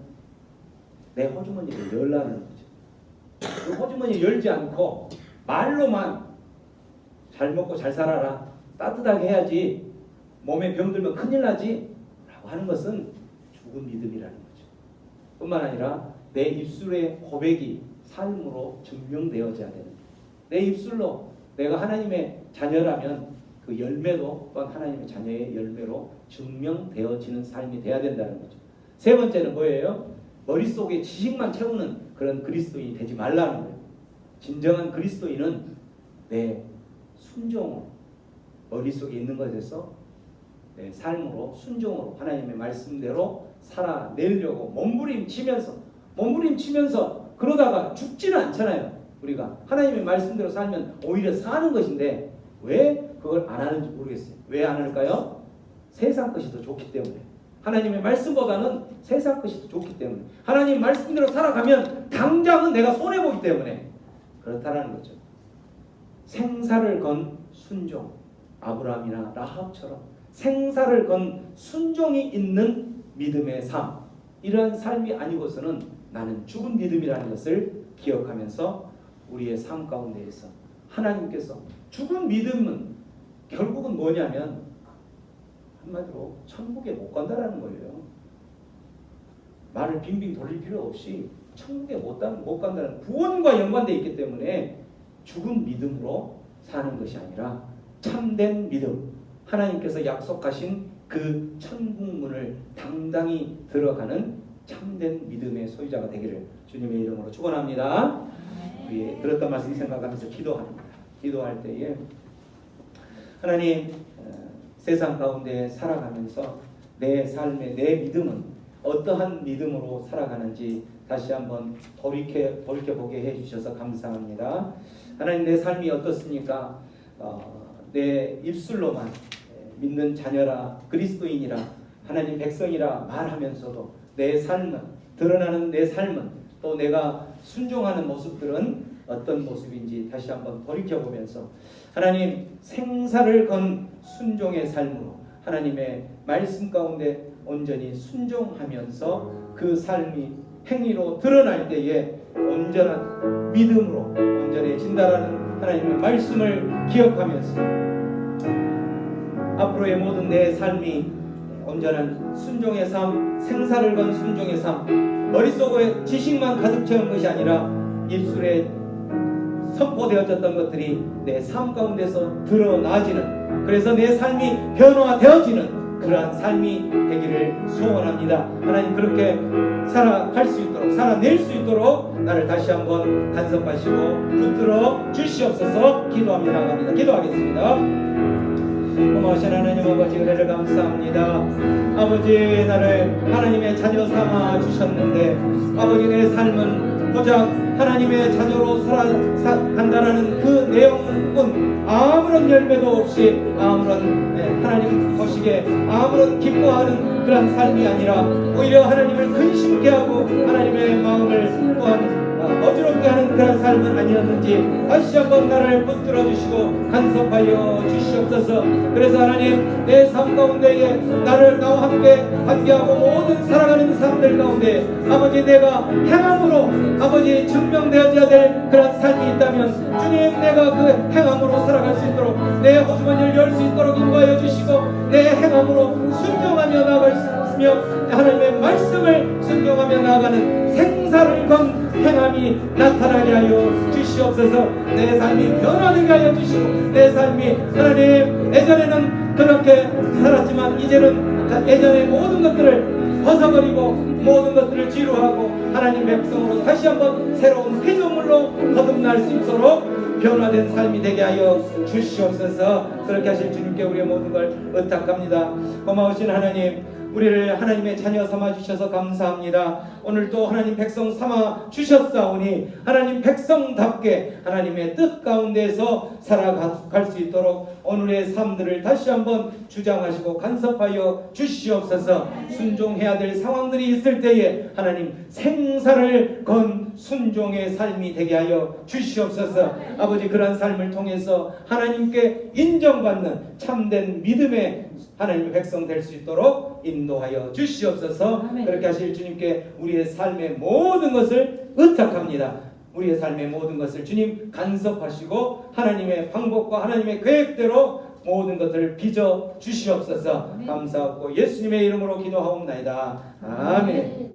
내 호주머니를 열라는 거죠. 그 호주머니 열지 않고 말로만 잘 먹고 잘 살아라, 따뜻하게 해야지, 몸에 병들면 큰일 나지 라고 하는 것은 죽은 믿음이라는 거죠. 뿐만 아니라 내 입술의 고백이 삶으로 증명되어져야 되는 거예요. 내 입술로 내가 하나님의 자녀라면 그 열매도 또한 하나님의 자녀의 열매로 증명되어지는 삶이 돼야 된다는 거죠. 세 번째는 뭐예요? 머릿속에 지식만 채우는 그런 그리스도인이 되지 말라는 거예요. 진정한 그리스도인은 내 순종으로, 머릿속에 있는 것에서 내 삶으로 순종으로 하나님의 말씀대로 살아내려고 몸부림치면서 그러다가 죽지는 않잖아요. 우리가 하나님의 말씀대로 살면 오히려 사는 것인데 왜 그걸 안 하는지 모르겠어요. 왜 안 할까요? 세상 것이 더 좋기 때문에. 하나님의 말씀보다는 세상 것이 더 좋기 때문에. 하나님 말씀대로 살아가면 당장은 내가 손해보기 때문에 그렇다라는 거죠. 생사를 건 순종, 아브라함이나 라합처럼 생사를 건 순종이 있는 믿음의 삶, 이러한 삶이 아니고서는 나는 죽은 믿음이라는 것을 기억하면서 우리의 삶 가운데에서 하나님께서 죽은 믿음은 결국은 뭐냐면 한마디로 천국에 못 간다라는 거예요. 말을 빙빙 돌릴 필요 없이 천국에 못 간다는 구원과 연관되어 있기 때문에 죽은 믿음으로 사는 것이 아니라 참된 믿음, 하나님께서 약속하신 그 천국문을 당당히 들어가는 참된 믿음의 소유자가 되기를 주님의 이름으로 축원합니다. 우리 들었던 말씀 생각하면서 기도합니다. 기도할 때에 하나님, 세상 가운데 살아가면서 내 삶의 내 믿음은 어떠한 믿음으로 살아가는지 다시 한번 돌이켜보게 해주셔서 감사합니다. 하나님, 내 삶이 어떻습니까? 내 입술로만 믿는 자녀라, 그리스도인이라, 하나님 백성이라 말하면서도 내 삶은, 드러나는 내 삶은, 또 내가 순종하는 모습들은 어떤 모습인지 다시 한번 돌이켜보면서 하나님, 생사를 건 순종의 삶으로 하나님의 말씀 가운데 온전히 순종하면서 그 삶이 행위로 드러날 때에 온전한 믿음으로 온전해진다라는 하나님의 말씀을 기억하면서 앞으로의 모든 내 삶이 온전한 순종의 삶, 생사를 건 순종의 삶, 머릿속에 지식만 가득 채운 것이 아니라 입술에 선포되어졌던 것들이 내 삶 가운데서 드러나지는, 그래서 내 삶이 변화되어지는 그러한 삶이 되기를 소원합니다. 하나님, 그렇게 살아갈 수 있도록, 살아낼 수 있도록 나를 다시 한번 간섭하시고 붙들어 주시옵소서. 기도하며 나갑니다. 기도하겠습니다. 고마우신 하나님 아버지, 은혜를 감사합니다. 아버지, 나를 하나님의 자녀 삼아 주셨는데 아버지, 내 삶은 고작 하나님의 자녀로 살아간다라는 그 내용뿐 아무런 열매도 없이 아무런 하나님 보시기에 아무런 기뻐하는 그런 삶이 아니라 오히려 하나님을 근심케 하고 하나님의 마음을 또한 어지럽게 하는 그런 삶은 아니었는지 다시 한번 나를 붙들어 주시고 간섭하여 주시옵소서. 그래서 하나님 내 삶 가운데에 나와 함께하고 모든 살아가는 사람들 가운데 아버지 내가 행함으로 아버지 증명되어져야 될 그런 삶이 있다면 주님 내가 그 행함으로 살아갈 수 있도록 내 호주머니를 열 수 있도록 인도하여 주시고 내 행함으로 순종하며 나아갈 수 있으며 하나님의 말씀을 순종하며 나아가는 생사를 건 행함이 나타나게 하여 주시옵소서. 내 삶이 변화되게 하여 주시고 내 삶이 하나님 예전에는 그렇게 살았지만 이제는 예전의 모든 것들을 벗어버리고 모든 것들을 지루하고 하나님 백성으로 다시 한번 새로운 피조물로 거듭날 수 있도록 변화된 삶이 되게 하여 주시옵소서. 그렇게 하실 주님께 우리의 모든 걸 의탁합니다. 고마우신 하나님, 우리를 하나님의 자녀 삼아 주셔서 감사합니다. 오늘도 하나님 백성 삼아 주셨사오니 하나님 백성답게 하나님의 뜻 가운데서 살아갈 수 있도록 오늘의 삶들을 다시 한번 주장하시고 간섭하여 주시옵소서. 순종해야 될 상황들이 있을 때에 하나님 생사를 건 순종의 삶이 되게 하여 주시옵소서. 아버지 그러한 삶을 통해서 하나님께 인정받는 참된 믿음의 하나님의 백성 될 수 있도록 인도하여 주시옵소서. 아멘. 그렇게 하실 주님께 우리의 삶의 모든 것을 의탁합니다. 우리의 삶의 모든 것을 주님 간섭하시고 하나님의 방법과 하나님의 계획대로 모든 것들을 빚어 주시옵소서. 감사하고 예수님의 이름으로 기도하옵나이다. 아멘.